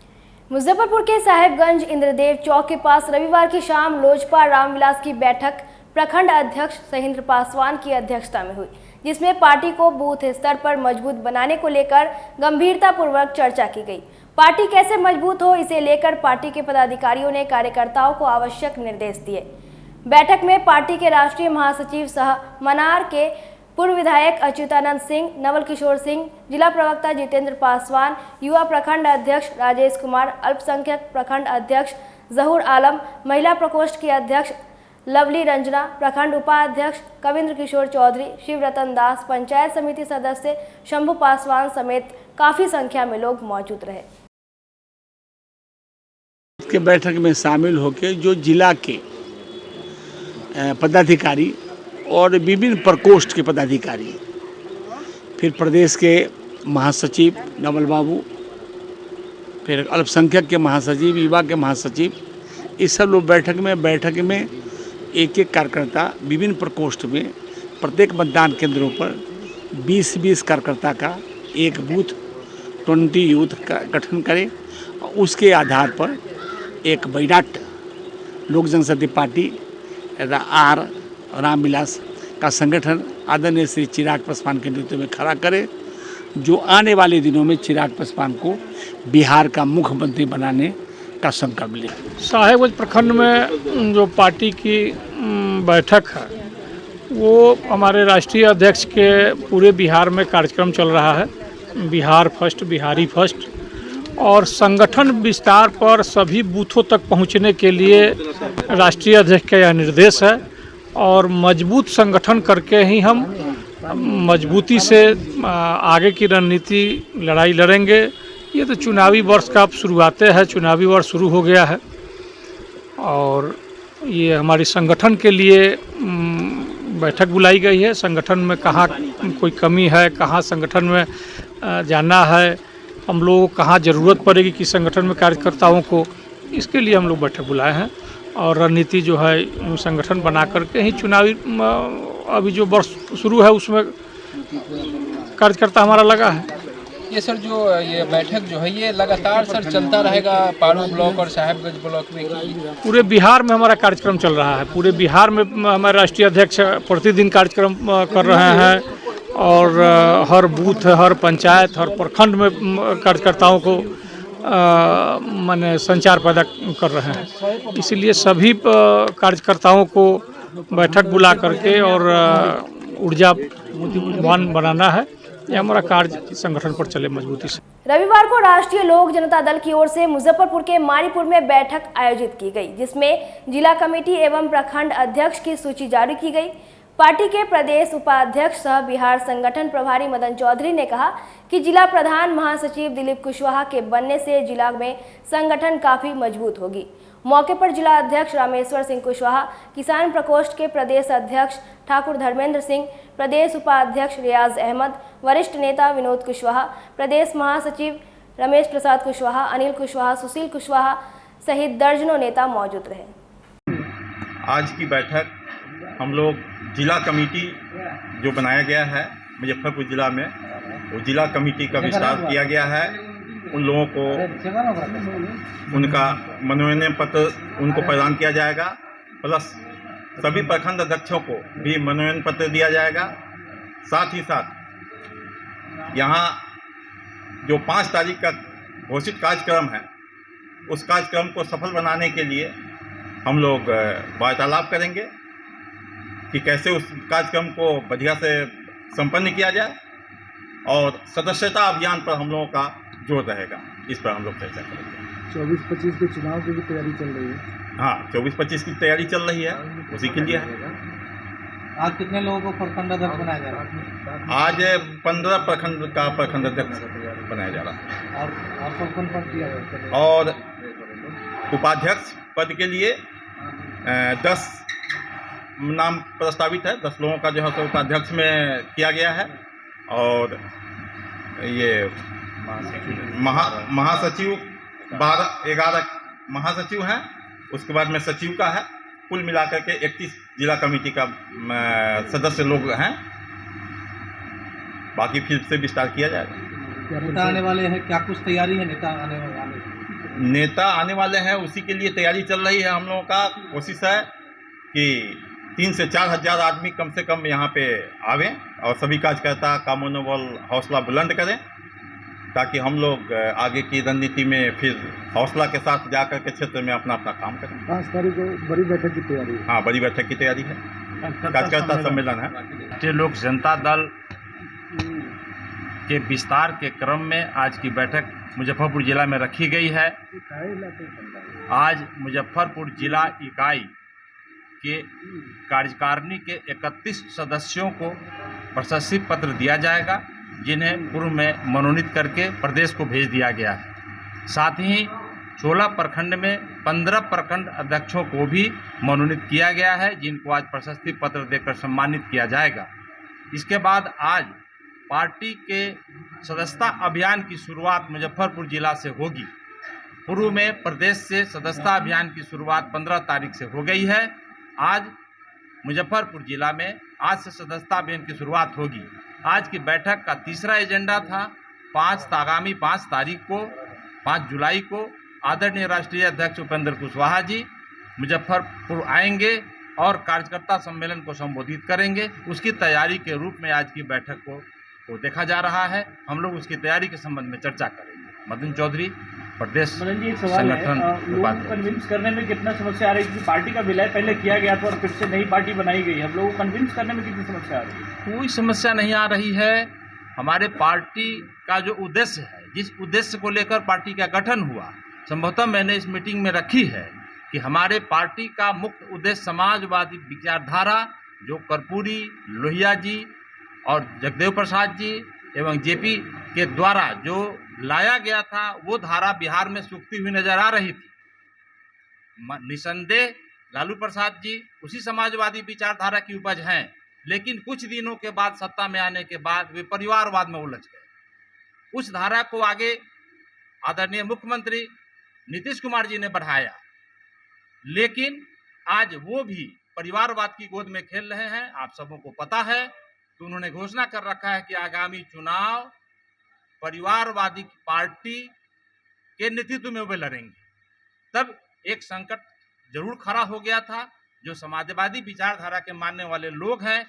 Speaker 15: मुजफ्फरपुर के साहेबगंज इंद्रदेव चौक के पास रविवार की शाम लोजपा रामविलास की बैठक प्रखंड अध्यक्ष सहेंद्र पासवान की अध्यक्षता में हुई, जिसमें पार्टी को बूथ स्तर पर मजबूत बनाने को लेकर गंभीरतापूर्वक चर्चा की गई। पार्टी कैसे मजबूत हो, इसे लेकर पार्टी के पदाधिकारियों ने कार्यकर्ताओं को आवश्यक निर्देश दिए। बैठक में पार्टी के राष्ट्रीय महासचिव सह मनार के पूर्व विधायक अच्युतानंद सिंह, नवल किशोर सिंह, जिला प्रवक्ता जितेंद्र पासवान, युवा प्रखंड अध्यक्ष राजेश कुमार, अल्पसंख्यक प्रखंड अध्यक्ष जहूर आलम, महिला प्रकोष्ठ की अध्यक्ष लवली रंजना, प्रखंड उपाध्यक्ष कविंद्र किशोर चौधरी, शिव रतन दास, पंचायत समिति सदस्य शंभू पासवान समेत काफी संख्या में लोग मौजूद रहे।
Speaker 23: के बैठक में शामिल होकर जो जिला के पदाधिकारी और विभिन्न प्रकोष्ठ के पदाधिकारी, फिर प्रदेश के महासचिव नवल बाबू, फिर अल्पसंख्यक के महासचिव, युवा के महासचिव, इस सब लोग बैठक में एक एक कार्यकर्ता विभिन्न प्रकोष्ठ में प्रत्येक मतदान केंद्रों पर 20-20 कार्यकर्ता का एक बूथ 20 यूथ का गठन करें और उसके आधार पर एक बैराट लोक जनशक्ति पार्टी आर रामविलास का संगठन आदरणीय श्री चिराग पासवान के नेतृत्व में खड़ा करे, जो आने वाले दिनों में चिराग पासवान को बिहार का मुख्यमंत्री बनाने का संकल्प ले।
Speaker 22: साहेबगंज प्रखंड में जो पार्टी की बैठक है वो हमारे राष्ट्रीय अध्यक्ष के पूरे बिहार में कार्यक्रम चल रहा है, बिहार फर्स्ट, बिहारी फर्स्ट, और संगठन विस्तार पर सभी बूथों तक पहुंचने के लिए राष्ट्रीय अध्यक्ष का यह निर्देश है और मजबूत संगठन करके ही हम मजबूती से आगे की रणनीति लड़ाई लड़ेंगे। ये तो चुनावी वर्ष का अब शुरुआते है, चुनावी वर्ष शुरू हो गया है और ये हमारी संगठन के लिए बैठक बुलाई गई है। संगठन में कहाँ कोई कमी है, कहाँ संगठन में जाना है, हम लोग कहाँ ज़रूरत पड़ेगी कि संगठन में कार्यकर्ताओं को, इसके लिए हम लोग बैठक बुलाए हैं और रणनीति जो है संगठन बना करके ही चुनावी अभी जो वर्ष शुरू है उसमें कार्यकर्ता हमारा लगा है।
Speaker 24: ये सर जो ये बैठक जो है ये लगातार सर चलता रहेगा पारू ब्लॉक और साहेबगंज ब्लॉक में?
Speaker 22: पूरे बिहार में हमारा कार्यक्रम चल रहा है, पूरे बिहार में हमारे राष्ट्रीय अध्यक्ष प्रतिदिन कार्यक्रम कर रहे हैं और हर बूथ, हर पंचायत, हर प्रखंड में कार्यकर्ताओं को माने संचार पैदा कर रहे हैं। इसीलिए सभी कार्यकर्ताओं को बैठक बुला करके और ऊर्जावान बनाना है। ये हमारा कार्य संगठन पर चले मजबूती से।
Speaker 15: रविवार को राष्ट्रीय लोक जनता दल की ओर से मुजफ्फरपुर के मारीपुर में बैठक आयोजित की गई, जिसमें जिला कमेटी एवं प्रखंड अध्यक्ष की सूची जारी की गई। पार्टी के प्रदेश उपाध्यक्ष सह बिहार संगठन प्रभारी मदन चौधरी ने कहा कि जिला प्रधान महासचिव दिलीप कुशवाहा के बनने से जिला में संगठन काफी मजबूत होगी। मौके पर जिला अध्यक्ष रामेश्वर सिंह कुशवाहा, किसान प्रकोष्ठ के प्रदेश अध्यक्ष ठाकुर धर्मेंद्र सिंह, प्रदेश उपाध्यक्ष रियाज अहमद, वरिष्ठ नेता विनोद कुशवाहा, प्रदेश महासचिव रमेश प्रसाद कुशवाहा, अनिल कुशवाहा, सुशील कुशवाहा सहित दर्जनों नेता मौजूद रहे।
Speaker 2: आज की बैठक हम लोग जिला कमेटी जो बनाया गया है मुजफ्फरपुर जिला में, वो जिला कमेटी का विस्तार किया गया है। उन लोगों को उनका मनोनयन पत्र उनको प्रदान किया जाएगा, प्लस सभी प्रखंड अध्यक्षों को भी मनोनयन पत्र दिया जाएगा। साथ ही साथ यहाँ जो 5 तारीख का घोषित कार्यक्रम है, उस कार्यक्रम को सफल बनाने के लिए हम लोग वार्तालाप करेंगे कि कैसे उस कार्यक्रम को बढ़िया से संपन्न किया जाए, और सदस्यता अभियान पर हम लोगों का जोर रहेगा। इस पर हम लोग चर्चा करेंगे।
Speaker 18: 24-25 के चुनाव की भी तैयारी चल रही है।
Speaker 2: हाँ, 24-25 की तैयारी चल रही है, उसी के लिए है।
Speaker 18: आज कितने लोगों को प्रखंड अध्यक्ष बनाया जा रहा है?
Speaker 2: आज 15 प्रखंड का प्रखंड अध्यक्ष बनाया जा रहा है।
Speaker 18: और कौन पद दिया है?
Speaker 2: और उपाध्यक्ष पद के लिए 10 नाम प्रस्तावित है। 10 लोगों का जो है उपाध्यक्ष में किया गया है, और ये महासचिव 11 महासचिव हैं, उसके बाद में सचिव का है। कुल मिलाकर के 31 जिला कमेटी का सदस्य लोग हैं। बाकी फिर से विस्तार किया जाएगा।
Speaker 18: नेता आने वाले हैं, क्या कुछ तैयारी है? नेता आने वाले
Speaker 2: नेता आने वाले हैं, उसी के लिए तैयारी चल रही है। हम लोगों का कोशिश है कि 3 से 4 हज़ार आदमी कम से कम यहाँ पे आवें, और सभी कार्यकर्ता का मनोबल हौसला बुलंद करें, ताकि हम लोग आगे की रणनीति में फिर हौसला के साथ जाकर के क्षेत्र में अपना अपना काम करें।
Speaker 18: 5 तारीख को बड़ी बैठक की तैयारी है।
Speaker 2: हाँ, बड़ी बैठक की तैयारी है, कार्यकर्ता सम्मेलन है।
Speaker 4: राष्ट्रीय लोक जनता दल के विस्तार के क्रम में आज की बैठक मुजफ्फरपुर जिला में रखी गई है। आज मुजफ्फरपुर जिला इकाई के कार्यकारिणी के 31 सदस्यों को प्रशस्ति पत्र दिया जाएगा, जिन्हें पूर्व में मनोनीत करके प्रदेश को भेज दिया गया है। साथ ही 16 प्रखंड में 15 प्रखंड अध्यक्षों को भी मनोनीत किया गया है, जिनको आज प्रशस्ति पत्र देकर सम्मानित किया जाएगा। इसके बाद आज पार्टी के सदस्यता अभियान की शुरुआत मुजफ्फरपुर जिला से होगी। पूर्व में प्रदेश से सदस्यता अभियान की शुरुआत 15 तारीख से हो गई है। आज मुजफ्फरपुर जिला में आज से सदस्यता अभियान की शुरुआत होगी। आज की बैठक का तीसरा एजेंडा था आगामी 5 तारीख को 5 जुलाई को आदरणीय राष्ट्रीय अध्यक्ष उपेंद्र कुशवाहा जी मुजफ्फरपुर आएंगे और कार्यकर्ता सम्मेलन को संबोधित करेंगे। उसकी तैयारी के रूप में आज की बैठक को देखा जा रहा है। हम लोग उसकी तैयारी के संबंध में चर्चा करेंगे। मदन चौधरी, प्रदेश संगठन उपाध्यक्ष।
Speaker 5: कन्विंस करने में कितना समस्या आ रही है? पार्टी का विलय पहले किया गया था और फिर से नई पार्टी बनाई गई, हम लोगों को कन्विंस करने में कितनी समस्या आ रही है?
Speaker 4: कोई समस्या नहीं आ रही है। हमारे पार्टी का जो उद्देश्य है, जिस उद्देश्य को लेकर पार्टी का गठन हुआ, संभवतः मैंने इस मीटिंग में रखी है कि हमारे पार्टी का मुख्य उद्देश्य समाजवादी विचारधारा जो कर्पूरी, लोहिया जी और जगदेव प्रसाद जी एवं जेपी के द्वारा जो लाया गया था, वो धारा बिहार में सूखती हुई नजर आ रही थी। निसंदेह लालू प्रसाद जी उसी समाजवादी विचारधारा की उपज हैं, लेकिन कुछ दिनों के बाद सत्ता में आने के बाद वे परिवारवाद में उलझ गए। उस धारा को आगे आदरणीय मुख्यमंत्री नीतीश कुमार जी ने बढ़ाया, लेकिन आज वो भी परिवारवाद की गोद में खेल रहे हैं। आप सबों को पता है कि उन्होंने घोषणा कर रखा है कि आगामी चुनाव परिवारवादी पार्टी के नेतृत्व में वे लड़ेंगे। तब एक संकट जरूर खड़ा हो गया था। जो समाजवादी विचारधारा के मानने वाले लोग हैं,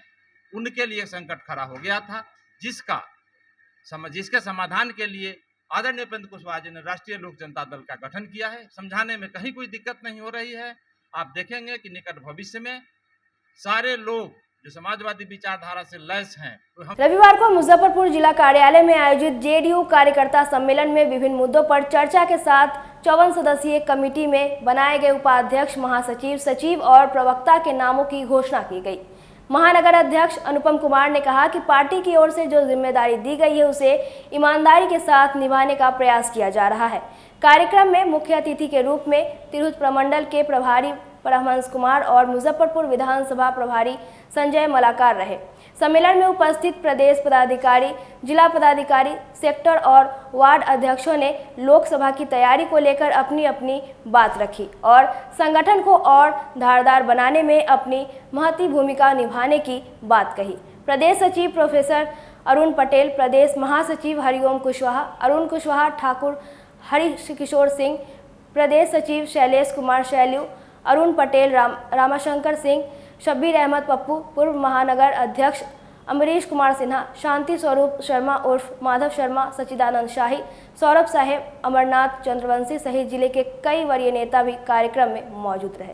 Speaker 4: उनके लिए संकट खड़ा हो गया था, जिसके समाधान के लिए आदरणीय उपेंद्र कुशवाहा जी ने राष्ट्रीय लोक जनता दल का गठन किया है। समझाने में कहीं कोई दिक्कत नहीं हो रही है। आप देखेंगे कि निकट भविष्य में सारे लोग जो समाजवादी विचारधारा से लैस हैं।
Speaker 15: रविवार को मुजफ्फरपुर जिला कार्यालय में आयोजित जेडीयू कार्यकर्ता सम्मेलन में विभिन्न मुद्दों पर चर्चा के साथ 54 सदस्यीय कमेटी में बनाए गए उपाध्यक्ष, महासचिव, सचिव और प्रवक्ता के नामों की घोषणा की गई। महानगर अध्यक्ष अनुपम कुमार ने कहा कि पार्टी की ओर से जो जिम्मेदारी दी गई है उसे ईमानदारी के साथ निभाने का प्रयास किया जा रहा है। कार्यक्रम में मुख्य अतिथि के रूप में तिरहुत प्रमंडल के प्रभारी परमहंस कुमार और मुजफ्फरपुर विधानसभा प्रभारी संजय मलाकार रहे। सम्मेलन में उपस्थित प्रदेश पदाधिकारी, जिला पदाधिकारी, सेक्टर और वार्ड अध्यक्षों ने लोकसभा की तैयारी को लेकर अपनी अपनी बात रखी और संगठन को और धारदार बनाने में अपनी महती भूमिका निभाने की बात कही। प्रदेश सचिव प्रोफेसर अरुण पटेल, प्रदेश महासचिव हरिओम कुशवाहा, अरुण कुशवाहा, ठाकुर हरीश किशोर सिंह, प्रदेश सचिव शैलेश कुमार शैल्यू, अरुण पटेल, रामाशंकर सिंह, शब्बीर अहमद पप्पू, पूर्व महानगर अध्यक्ष अमरीश कुमार सिन्हा, शांति स्वरूप शर्मा उर्फ माधव शर्मा, सचिदानंद शाही, सौरभ साहेब, अमरनाथ चंद्रवंशी सहित जिले के कई वरीय नेता भी कार्यक्रम में मौजूद रहे।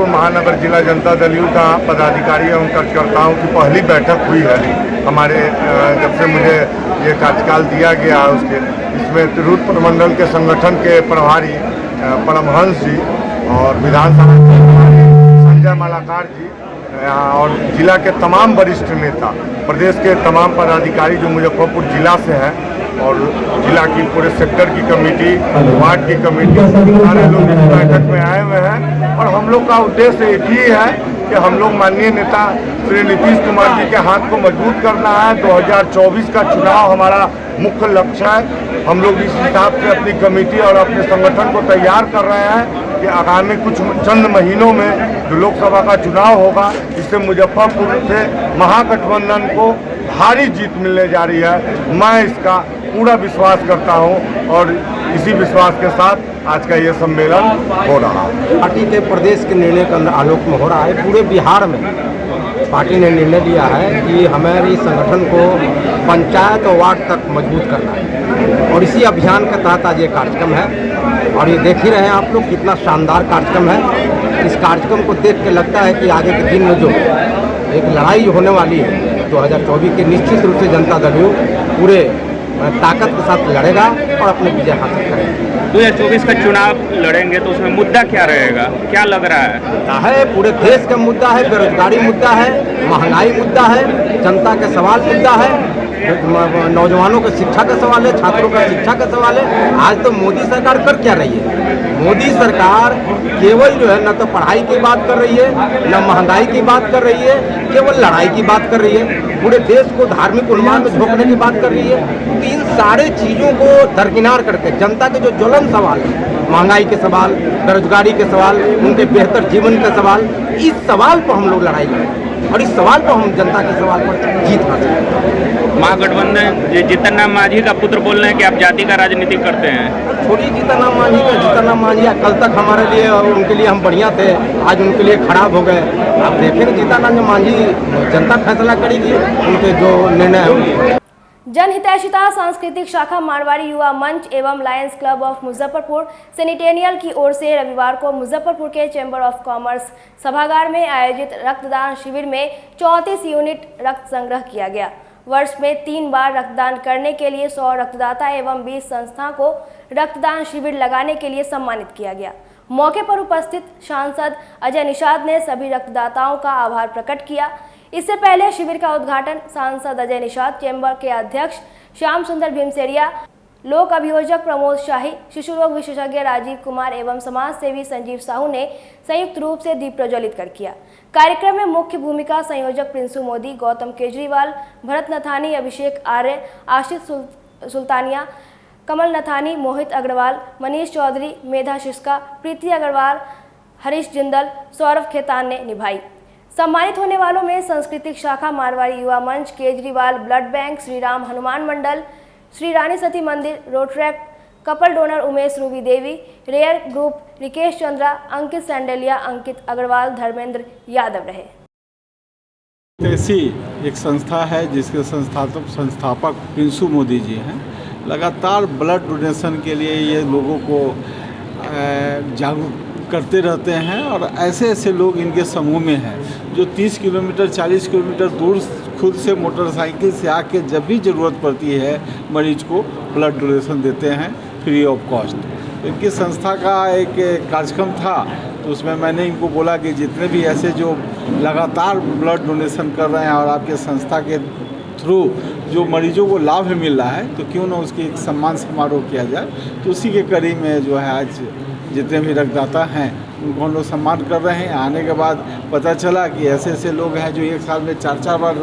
Speaker 9: महानगर जिला जनता दल यू का पदाधिकारी एवं कार्यकर्ताओं की पहली बैठक हुई है हमारे जब से मुझे ये कार्यकाल दिया गया है उसके। इसमें तिरहुत प्रमंडल के संगठन के प्रभारी परमहंस जी और विधानसभा के प्रभारी संजय मलाकार जी और जिला के तमाम वरिष्ठ नेता, प्रदेश के तमाम पदाधिकारी जो मुजफ्फरपुर जिला से हैं और जिला की पूरे सेक्टर की कमेटी, वार्ड की कमेटी, सारे लोग इस बैठक में आए हुए हैं। और हम लोग का उद्देश्य एक ही है कि हम लोग माननीय नेता श्री नीतीश कुमार जी के हाथ को मजबूत करना है। 2024 का चुनाव हमारा मुख्य लक्ष्य है। हम लोग इस हिसाब से अपनी कमेटी और अपने संगठन को तैयार कर रहे हैं कि आगामी कुछ चंद महीनों में जो लोकसभा का चुनाव होगा, इससे मुजफ्फरपुर से महागठबंधन को भारी जीत मिलने जा रही है। मैं इसका पूरा विश्वास करता हूं और इसी विश्वास के साथ आज का ये सम्मेलन हो रहा है।
Speaker 10: पार्टी के प्रदेश के निर्णय के आलोक में हो रहा है। पूरे बिहार में पार्टी ने निर्णय लिया है कि हमारे संगठन को पंचायत और वार्ड तक मजबूत करना है और इसी अभियान के तहत आज ये कार्यक्रम है। और ये देख ही रहे हैं आप लोग कितना शानदार कार्यक्रम है। इस कार्यक्रम को देख के लगता है कि आगे के दिन में जो एक लड़ाई होने वाली है 2024 की, निश्चित रूप से जनता दल यू पूरे ताकत के साथ लड़ेगा और अपने विजय हासिल करेगा।
Speaker 11: 2024 का चुनाव लड़ेंगे तो उसमें मुद्दा क्या रहेगा, क्या लग रहा
Speaker 10: है? पूरे देश का मुद्दा है, बेरोजगारी मुद्दा है, महंगाई मुद्दा है, जनता के सवाल मुद्दा है, नौजवानों को शिक्षा का सवाल है, छात्रों का शिक्षा का सवाल है। आज तो मोदी सरकार कर क्या रही है? मोदी सरकार केवल जो है न तो पढ़ाई की बात कर रही है, न महंगाई की बात कर रही है, केवल लड़ाई की बात कर रही है, पूरे देश को धार्मिक उन्माद में झोंकने की बात कर रही है। इन सारे चीज़ों को दरकिनार करके जनता के जो ज्वलन सवाल है, महंगाई के सवाल, बेरोजगारी के सवाल, उनके बेहतर जीवन के सवाल, इस सवाल पर हम लोग लड़ाई लड़ेंगे और इस सवाल पर हम जनता के सवाल पर जीत हासिल करेंगे।
Speaker 11: महागठबंधन जीतन राम मांझी का पुत्र बोल रहे हैं कि आप जाति का राजनीति करते हैं।
Speaker 10: छोड़िए जीतन राम मांझी का, जीतन राम मांझी कल तक हमारे लिए और उनके लिए हम बढ़िया थे, आज उनके लिए खराब हो गए। आप देखेंगे जीतन राम मांझी, जनता फैसला करेगी उनके जो निर्णय है।
Speaker 15: जनहितैषिता सांस्कृतिक शाखा मारवाड़ी युवा मंच एवं लायंस क्लब ऑफ मुजफ्फरपुर सेनिटेनियल की ओर से रविवार को मुजफ्फरपुर के चैम्बर ऑफ कॉमर्स सभागार में आयोजित रक्तदान शिविर में 34 यूनिट रक्त संग्रह किया गया। वर्ष में 3 बार रक्तदान करने के लिए 100 रक्तदाता एवं 20 संस्था को रक्तदान शिविर लगाने के लिए सम्मानित किया गया। मौके पर उपस्थित सांसद अजय निषाद ने सभी रक्तदाताओं का आभार प्रकट किया। इससे पहले शिविर का उद्घाटन सांसद अजय निषाद, चैम्बर के अध्यक्ष श्याम सुंदर भीमसेरिया, लोक अभियोजक प्रमोद शाही, शिशु रोग विशेषज्ञ राजीव कुमार एवं समाज सेवी संजीव साहू ने संयुक्त रूप से दीप प्रज्वलित कर किया। कार्यक्रम में मुख्य भूमिका संयोजक प्रिंसू मोदी, गौतम केजरीवाल, भरत नथानी, अभिषेक आर्य, आशिष सुल्तानिया, कमल नथानी, मोहित अग्रवाल, मनीष चौधरी, मेधा शिस्का, प्रीति अग्रवाल, हरीश जिंदल, सौरभ खेतान ने निभाई। सम्मानित होने वालों में सांस्कृतिक शाखा Marwari Yuva Manch, Kejriwal blood bank, Shri Ram Hanuman Mandal, Shri Rani Sati Mandir, Rotaract, couple donor Umesh Ruby Devi, rare group, Rikesh Chandra, Ankit Sandalia, Ankit Agarwal, Dharmendra Yadav रहे।
Speaker 12: ऐसी एक संस्था है जिसके संस्थापक प्रिंसू मोदी जी हैं। लगातार ब्लड डोनेशन के लिए ये लोगों को जागरूक करते रहते हैं और ऐसे ऐसे लोग इनके समूह में हैं जो 30 किलोमीटर 40 किलोमीटर दूर खुद से मोटरसाइकिल से आके जब भी ज़रूरत पड़ती है मरीज को ब्लड डोनेशन देते हैं फ्री ऑफ कॉस्ट। इनकी संस्था का एक कार्यक्रम था तो उसमें मैंने इनको बोला कि जितने भी ऐसे जो लगातार ब्लड डोनेशन कर रहे हैं और आपके संस्था के थ्रू जो मरीजों को लाभ मिल रहा है, तो क्यों ना उसकी एक सम्मान समारोह किया जाए। तो उसी के करीब में जो है आज जितने भी रक्तदाता हैं उनको हम लोग सम्मान कर रहे हैं। आने के बाद पता चला कि ऐसे ऐसे लोग हैं जो एक साल में 4-4 बार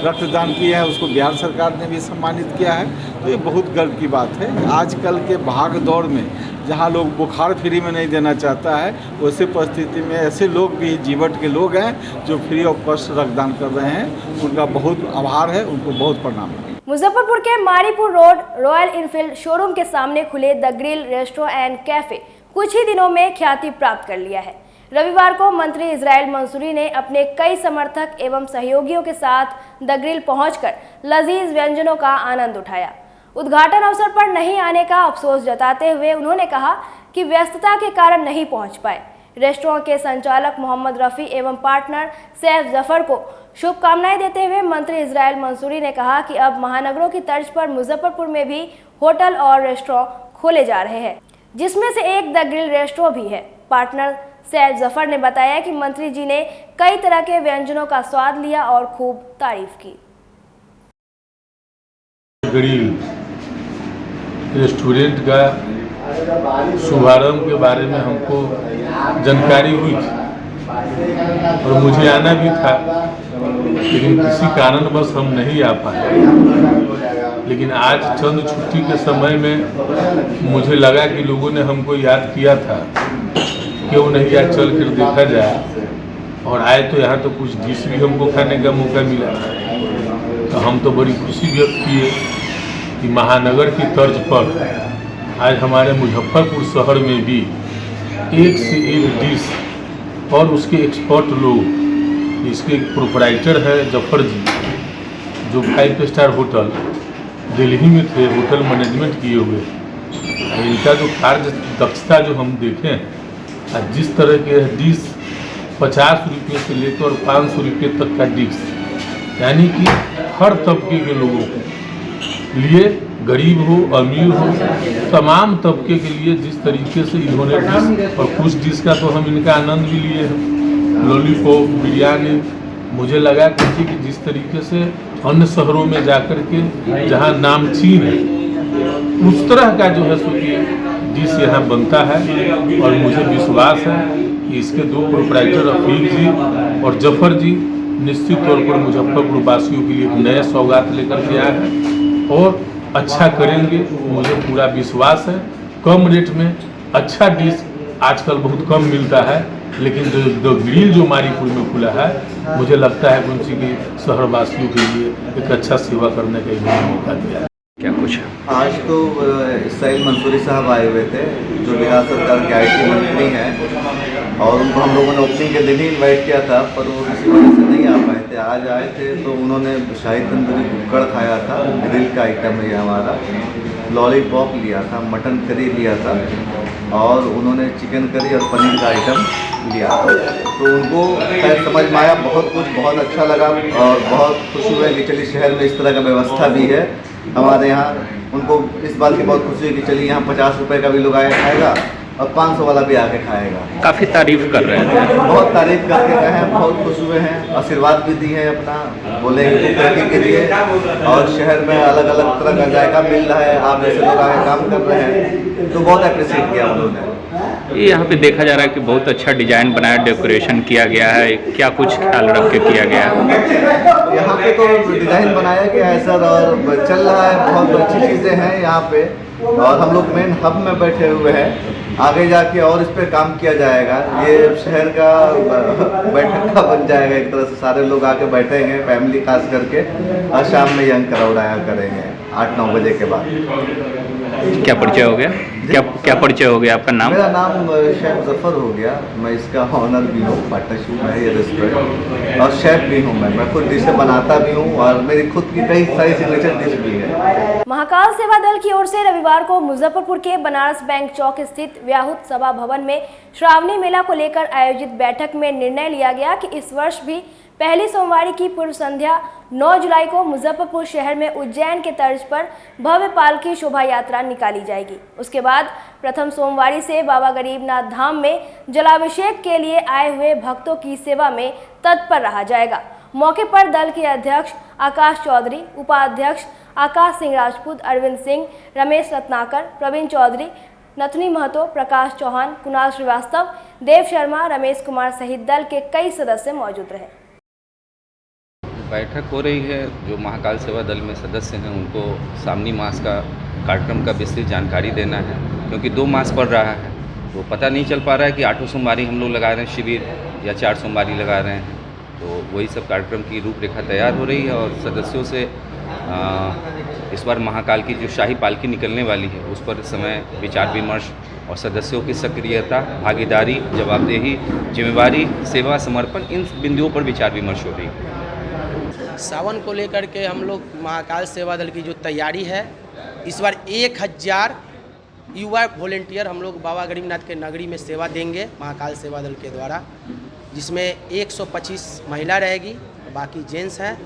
Speaker 12: रक्तदान किए हैं, उसको बिहार सरकार ने भी सम्मानित किया है। तो ये बहुत गर्व की बात है। आजकल के भाग दौड़ में जहाँ लोग बुखार फ्री में नहीं देना चाहता है, वैसे परिस्थिति में ऐसे लोग भी जीवट के लोग हैं जो फ्री ऑफ कॉस्ट रक्तदान कर रहे हैं। उनका बहुत आभार है, उनको बहुत प्रणाम है।
Speaker 15: मुजफ्फरपुर के Mauripur road royal Enfield showroom के सामने खुले the grill restaurant and cafe कुछ ही दिनों में ख्याति प्राप्त कर लिया है। रविवार को मंत्री इजराइल मंसूरी ने अपने कई समर्थक एवं सहयोगियों के साथ द ग्रिल पहुंचकर लजीज व्यंजनों का आनंद उठाया। उद्घाटन अवसर पर नहीं आने का अफसोस जताते हुए उन्होंने कहा कि व्यस्तता के कारण नहीं पहुंच पाए। रेस्टोरेंट के संचालक मोहम्मद रफ़ी एवं पार्टनर सैफ जफर को शुभकामनाएं देते हुए मंत्री इजराइल मंसूरी ने कहा कि अब महानगरों की तर्ज पर मुजफ्फरपुर में भी होटल और रेस्टोरेंट खोले जा रहे हैं, जिसमें से एक द ग्रिल रेस्टोरेंट भी है। पार्टनर सैफ जफर ने बताया कि मंत्री जी ने कई तरह के व्यंजनों का स्वाद लिया और खूब तारीफ की।
Speaker 21: ग्रिल रेस्टोरेंट का शुभारंभ के बारे में हमको जानकारी हुई थी और मुझे आना भी था, लेकिन किसी कारणवश हम नहीं आ पाए। लेकिन आज चंद छुट्टी के समय में मुझे लगा कि लोगों ने हमको याद किया था, क्यों नहीं आज चल कर देखा जाए। और आए तो यहाँ तो कुछ डिश भी हमको खाने का मौका मिला। तो हम तो बड़ी खुशी व्यक्त किए कि महानगर की तर्ज पर आज हमारे मुजफ्फरपुर शहर में भी एक से एक डिश और उसके एक्सपर्ट लोग, इसके प्रोपराइटर है जफर जी, जो 5 स्टार होटल दिल्ली में थे, होटल मैनेजमेंट किए हुए। इनका जो कार्य दक्षता जो हम देखें, जिस तरह के डिश 50 रुपये से लेकर 500 रुपये तक का डिश, यानी कि हर तबके के लोगों के लिए, गरीब हो अमीर हो, तमाम तबके के लिए जिस तरीके से इन्होंने डिश, और कुछ डिश का तो हम इनका आनंद भी लिए हैं, लॉलीपॉप, बिरयानी। मुझे लगा कि जिस तरीके से अन्य शहरों में जाकर के जहां नामचीन है, उस तरह का जो है सो कि डिश यहाँ बनता है। और मुझे विश्वास है कि इसके 2 प्रोपराइटर रफीक जी और जफर जी निश्चित तौर पर मुजफ्फरपुर वासियों के लिए नए सौगात लेकर के आए हैं और अच्छा करेंगे। मुझे पूरा विश्वास है। कम रेट में अच्छा डिश आजकल बहुत कम मिलता है, लेकिन जो ग्रिल जो मारीपुर में खुला है, मुझे लगता है कि उनकी के शहरवासियों के लिए एक अच्छा सेवा करने का इन्होंने मौका दिया है।
Speaker 1: क्या कुछ आज तो इजराइल मंसूरी साहब आए हुए थे, जो बिहार सरकार के IT मंत्री हैं, और उनको हम लोगों ने ओपनिंग के दिन ही इन्वाइट किया था, पर वो किसी वजह से नहीं आ पाए थे। आज आए थे तो उन्होंने शाही तंदूरी कुक्कड़ खाया था, ग्रिल का आइटम है हमारा, लॉलीपॉप लिया था, मटन करी लिया था, और उन्होंने चिकन करी और पनीर का आइटम लिया था। तो उनको खैर समझ में आया, बहुत कुछ बहुत अच्छा लगा और बहुत खुशी हुई कि चलिए शहर में इस तरह का व्यवस्था भी है हमारे यहाँ। उनको इस बात की बहुत खुशी हुई कि चलिए यहाँ 50 रुपये का भी लोग आया खाएगा और 500 वाला भी आके खाएगा।
Speaker 11: काफ़ी तारीफ कर रहे हैं,
Speaker 1: बहुत तारीफ करके गए हैं, बहुत खुश हुए हैं, आशीर्वाद भी दिए हैं अपना, बोले तरक्की के लिए। और शहर में अलग अलग तरह का जायका मिल रहा है, आप जैसे लोग आगे काम कर रहे हैं, तो बहुत अप्रिशिएट किया उन्होंने।
Speaker 11: ये यहाँ पे देखा जा रहा है कि बहुत अच्छा डिजाइन बनाया, डेकोरेशन किया गया है, क्या कुछ ख्याल रख के किया गया है?
Speaker 1: यहाँ पे तो डिजाइन बनाया गया है सर, और चल रहा है, बहुत अच्छी चीज़ें हैं यहाँ पे। और हम लोग मेन हब में बैठे हुए हैं, आगे जाके और इस पर काम किया जाएगा। ये शहर का बैठक का बन जाएगा एक तरह से, सारे लोग आके बैठेंगे, फैमिली खास करके, और शाम में यंग क्राउड आया करेंगे 8-9 बजे के बाद।
Speaker 11: क्या परिचय हो गया? क्या परिचय हो गया आपका? नाम?
Speaker 1: मेरा नाम शेफ जफर हो गया, मैं इसका ऑनर भी हूँ, पार्टनरशिप में ये रेस्टोरेंट, और शेफ भी हूँ मैं खुद डिशें बनाता भी हूँ, और मेरी खुद की कई सारी सिग्नेचर डिश भी है।
Speaker 15: महाकाल सेवा दल की ओर से रविवार को मुजफ्फरपुर के बनारस बैंक चौक स्थित व्याहुत सभा भवन में श्रावणी मेला को लेकर आयोजित बैठक में निर्णय लिया गया कि इस वर्ष भी पहली सोमवारी की पूर्व संध्या 9 जुलाई को मुजफ्फरपुर शहर में उज्जैन के तर्ज पर भव्य पालकी शोभा यात्रा निकाली जाएगी। उसके बाद प्रथम सोमवारी से बाबा गरीबनाथ धाम में जलाभिषेक के लिए आए हुए भक्तों की सेवा में तत्पर रहा जाएगा। मौके पर दल के अध्यक्ष आकाश चौधरी, उपाध्यक्ष आकाश सिंह राजपूत, अरविंद सिंह, रमेश रत्नाकर, प्रवीण चौधरी, नथुनी महतो, प्रकाश चौहान, कुणाल श्रीवास्तव, देव शर्मा, रमेश कुमार सहित दल के कई सदस्य मौजूद रहे।
Speaker 13: बैठक हो रही है। जो महाकाल सेवा दल में सदस्य हैं उनको सामनी मास का कार्यक्रम का विस्तृत जानकारी देना है, क्योंकि 2 मास पड़ रहा है तो पता नहीं चल पा रहा है कि 8 सोमवारी हम लोग लगा रहे हैं शिविर या 4 सोमवारी लगा रहे हैं। तो वही सब कार्यक्रम की रूपरेखा तैयार हो रही है और सदस्यों से इस बार महाकाल की जो शाही पालकी निकलने वाली है उस पर समय विचार विमर्श और सदस्यों की सक्रियता, भागीदारी, जवाबदेही, जिम्मेवारी, सेवा, समर्पण, इन बिंदुओं पर विचार विमर्श हो रही है।
Speaker 14: सावन को लेकर के हम लोग महाकाल सेवा दल की जो तैयारी है, इस बार 1000 युवा वॉलेंटियर हम लोग बाबा गरीबनाथ के नगरी में सेवा देंगे महाकाल सेवा दल के द्वारा, जिसमें 125 महिला रहेगी, बाकी जेंट्स हैं।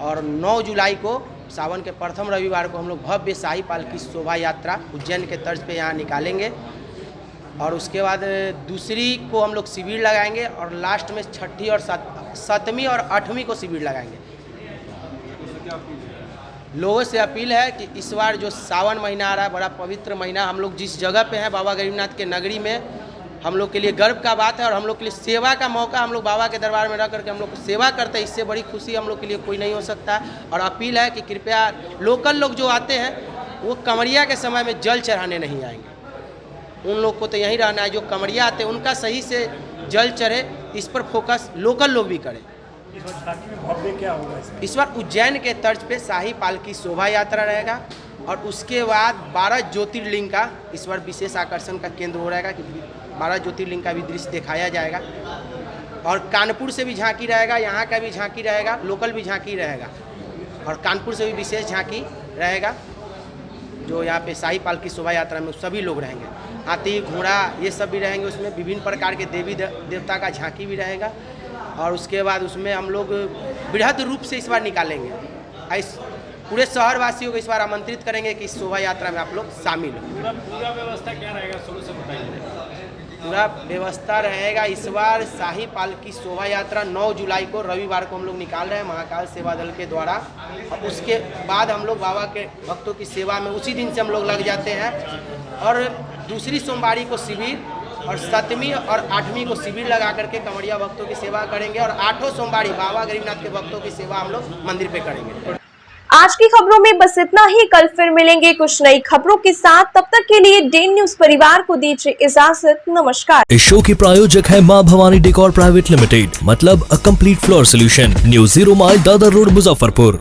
Speaker 14: और 9 जुलाई को सावन के प्रथम रविवार को हम लोग भव्य शाही पालकी शोभा यात्रा उज्जैन के तर्ज पे यहाँ निकालेंगे और उसके बाद दूसरी को हम लोग शिविर लगाएंगे और लास्ट में 6ठी और 7वीं और 8वीं को शिविर लगाएंगे। लोगों से अपील है कि इस बार जो सावन महीना आ रहा है, बड़ा पवित्र महीना, हम लोग जिस जगह पे हैं बाबा गरीबनाथ के नगरी में, हम लोग के लिए गर्व का बात है और हम लोग के लिए सेवा का मौका, हम लोग बाबा के दरबार में रह करके हम लोग सेवा करते हैं, इससे बड़ी खुशी हम लोग के लिए कोई नहीं हो सकता है। और अपील है कि कृपया लोकल लोग जो आते हैं वो कमरिया के समय में जल चढ़ाने नहीं आएंगे, उन लोग को तो यहीं रहना है। जो कमरिया आते हैं उनका सही से जल चढ़े, इस पर फोकस लोकल लोग भी करें। इस बार उज्जैन के तर्ज पे शाही पालकी शोभा यात्रा रहेगा और उसके बाद 12 ज्योतिर्लिंग का इस बार विशेष आकर्षण का केंद्र हो रहेगा कि 12 ज्योतिर्लिंग का भी दृश्य दिखाया जाएगा और कानपुर से भी झांकी रहेगा, यहाँ का भी झांकी रहेगा, लोकल भी झांकी रहेगा और कानपुर से भी विशेष झांकी रहेगा। जो यहाँ पे शाही पालकी शोभा यात्रा में सभी लोग रहेंगे, हाथी, घोड़ा, ये सब भी रहेंगे। उसमें विभिन्न प्रकार के देवी देवता का झांकी भी रहेगा और उसके बाद उसमें हम लोग बृहद रूप से इस बार निकालेंगे। इस पूरे शहर वासियों को इस बार आमंत्रित करेंगे कि इस शोभा यात्रा में आप लोग शामिल हो।
Speaker 5: पूरा व्यवस्था क्या रहेगा, शुरू से बताइए।
Speaker 14: पूरा व्यवस्था रहेगा इस बार शाही पालकी शोभा यात्रा 9 जुलाई को रविवार को हम लोग निकाल रहे हैं महाकाल सेवा दल के द्वारा और उसके बाद हम लोग बाबा के भक्तों की सेवा में उसी दिन से हम लोग लग जाते हैं और दूसरी सोमवारी को शिविर और 7वीं और 8वीं को शिविर लगा करके कमरिया भक्तों की सेवा करेंगे और 8 सोमवारी बाबा गरीबनाथ के भक्तों की सेवा हम लोग मंदिर पे करेंगे।
Speaker 15: आज की खबरों में बस इतना ही। कल फिर मिलेंगे कुछ नई खबरों के साथ। तब तक के लिए डेन न्यूज परिवार को दीजिए इजाजत। नमस्कार।
Speaker 16: इस शो की प्रायोजक है मां भवानी डेकोर प्राइवेट लिमिटेड, मतलब a complete floor solution, new 0 mile Dadar road, Muzaffarpur.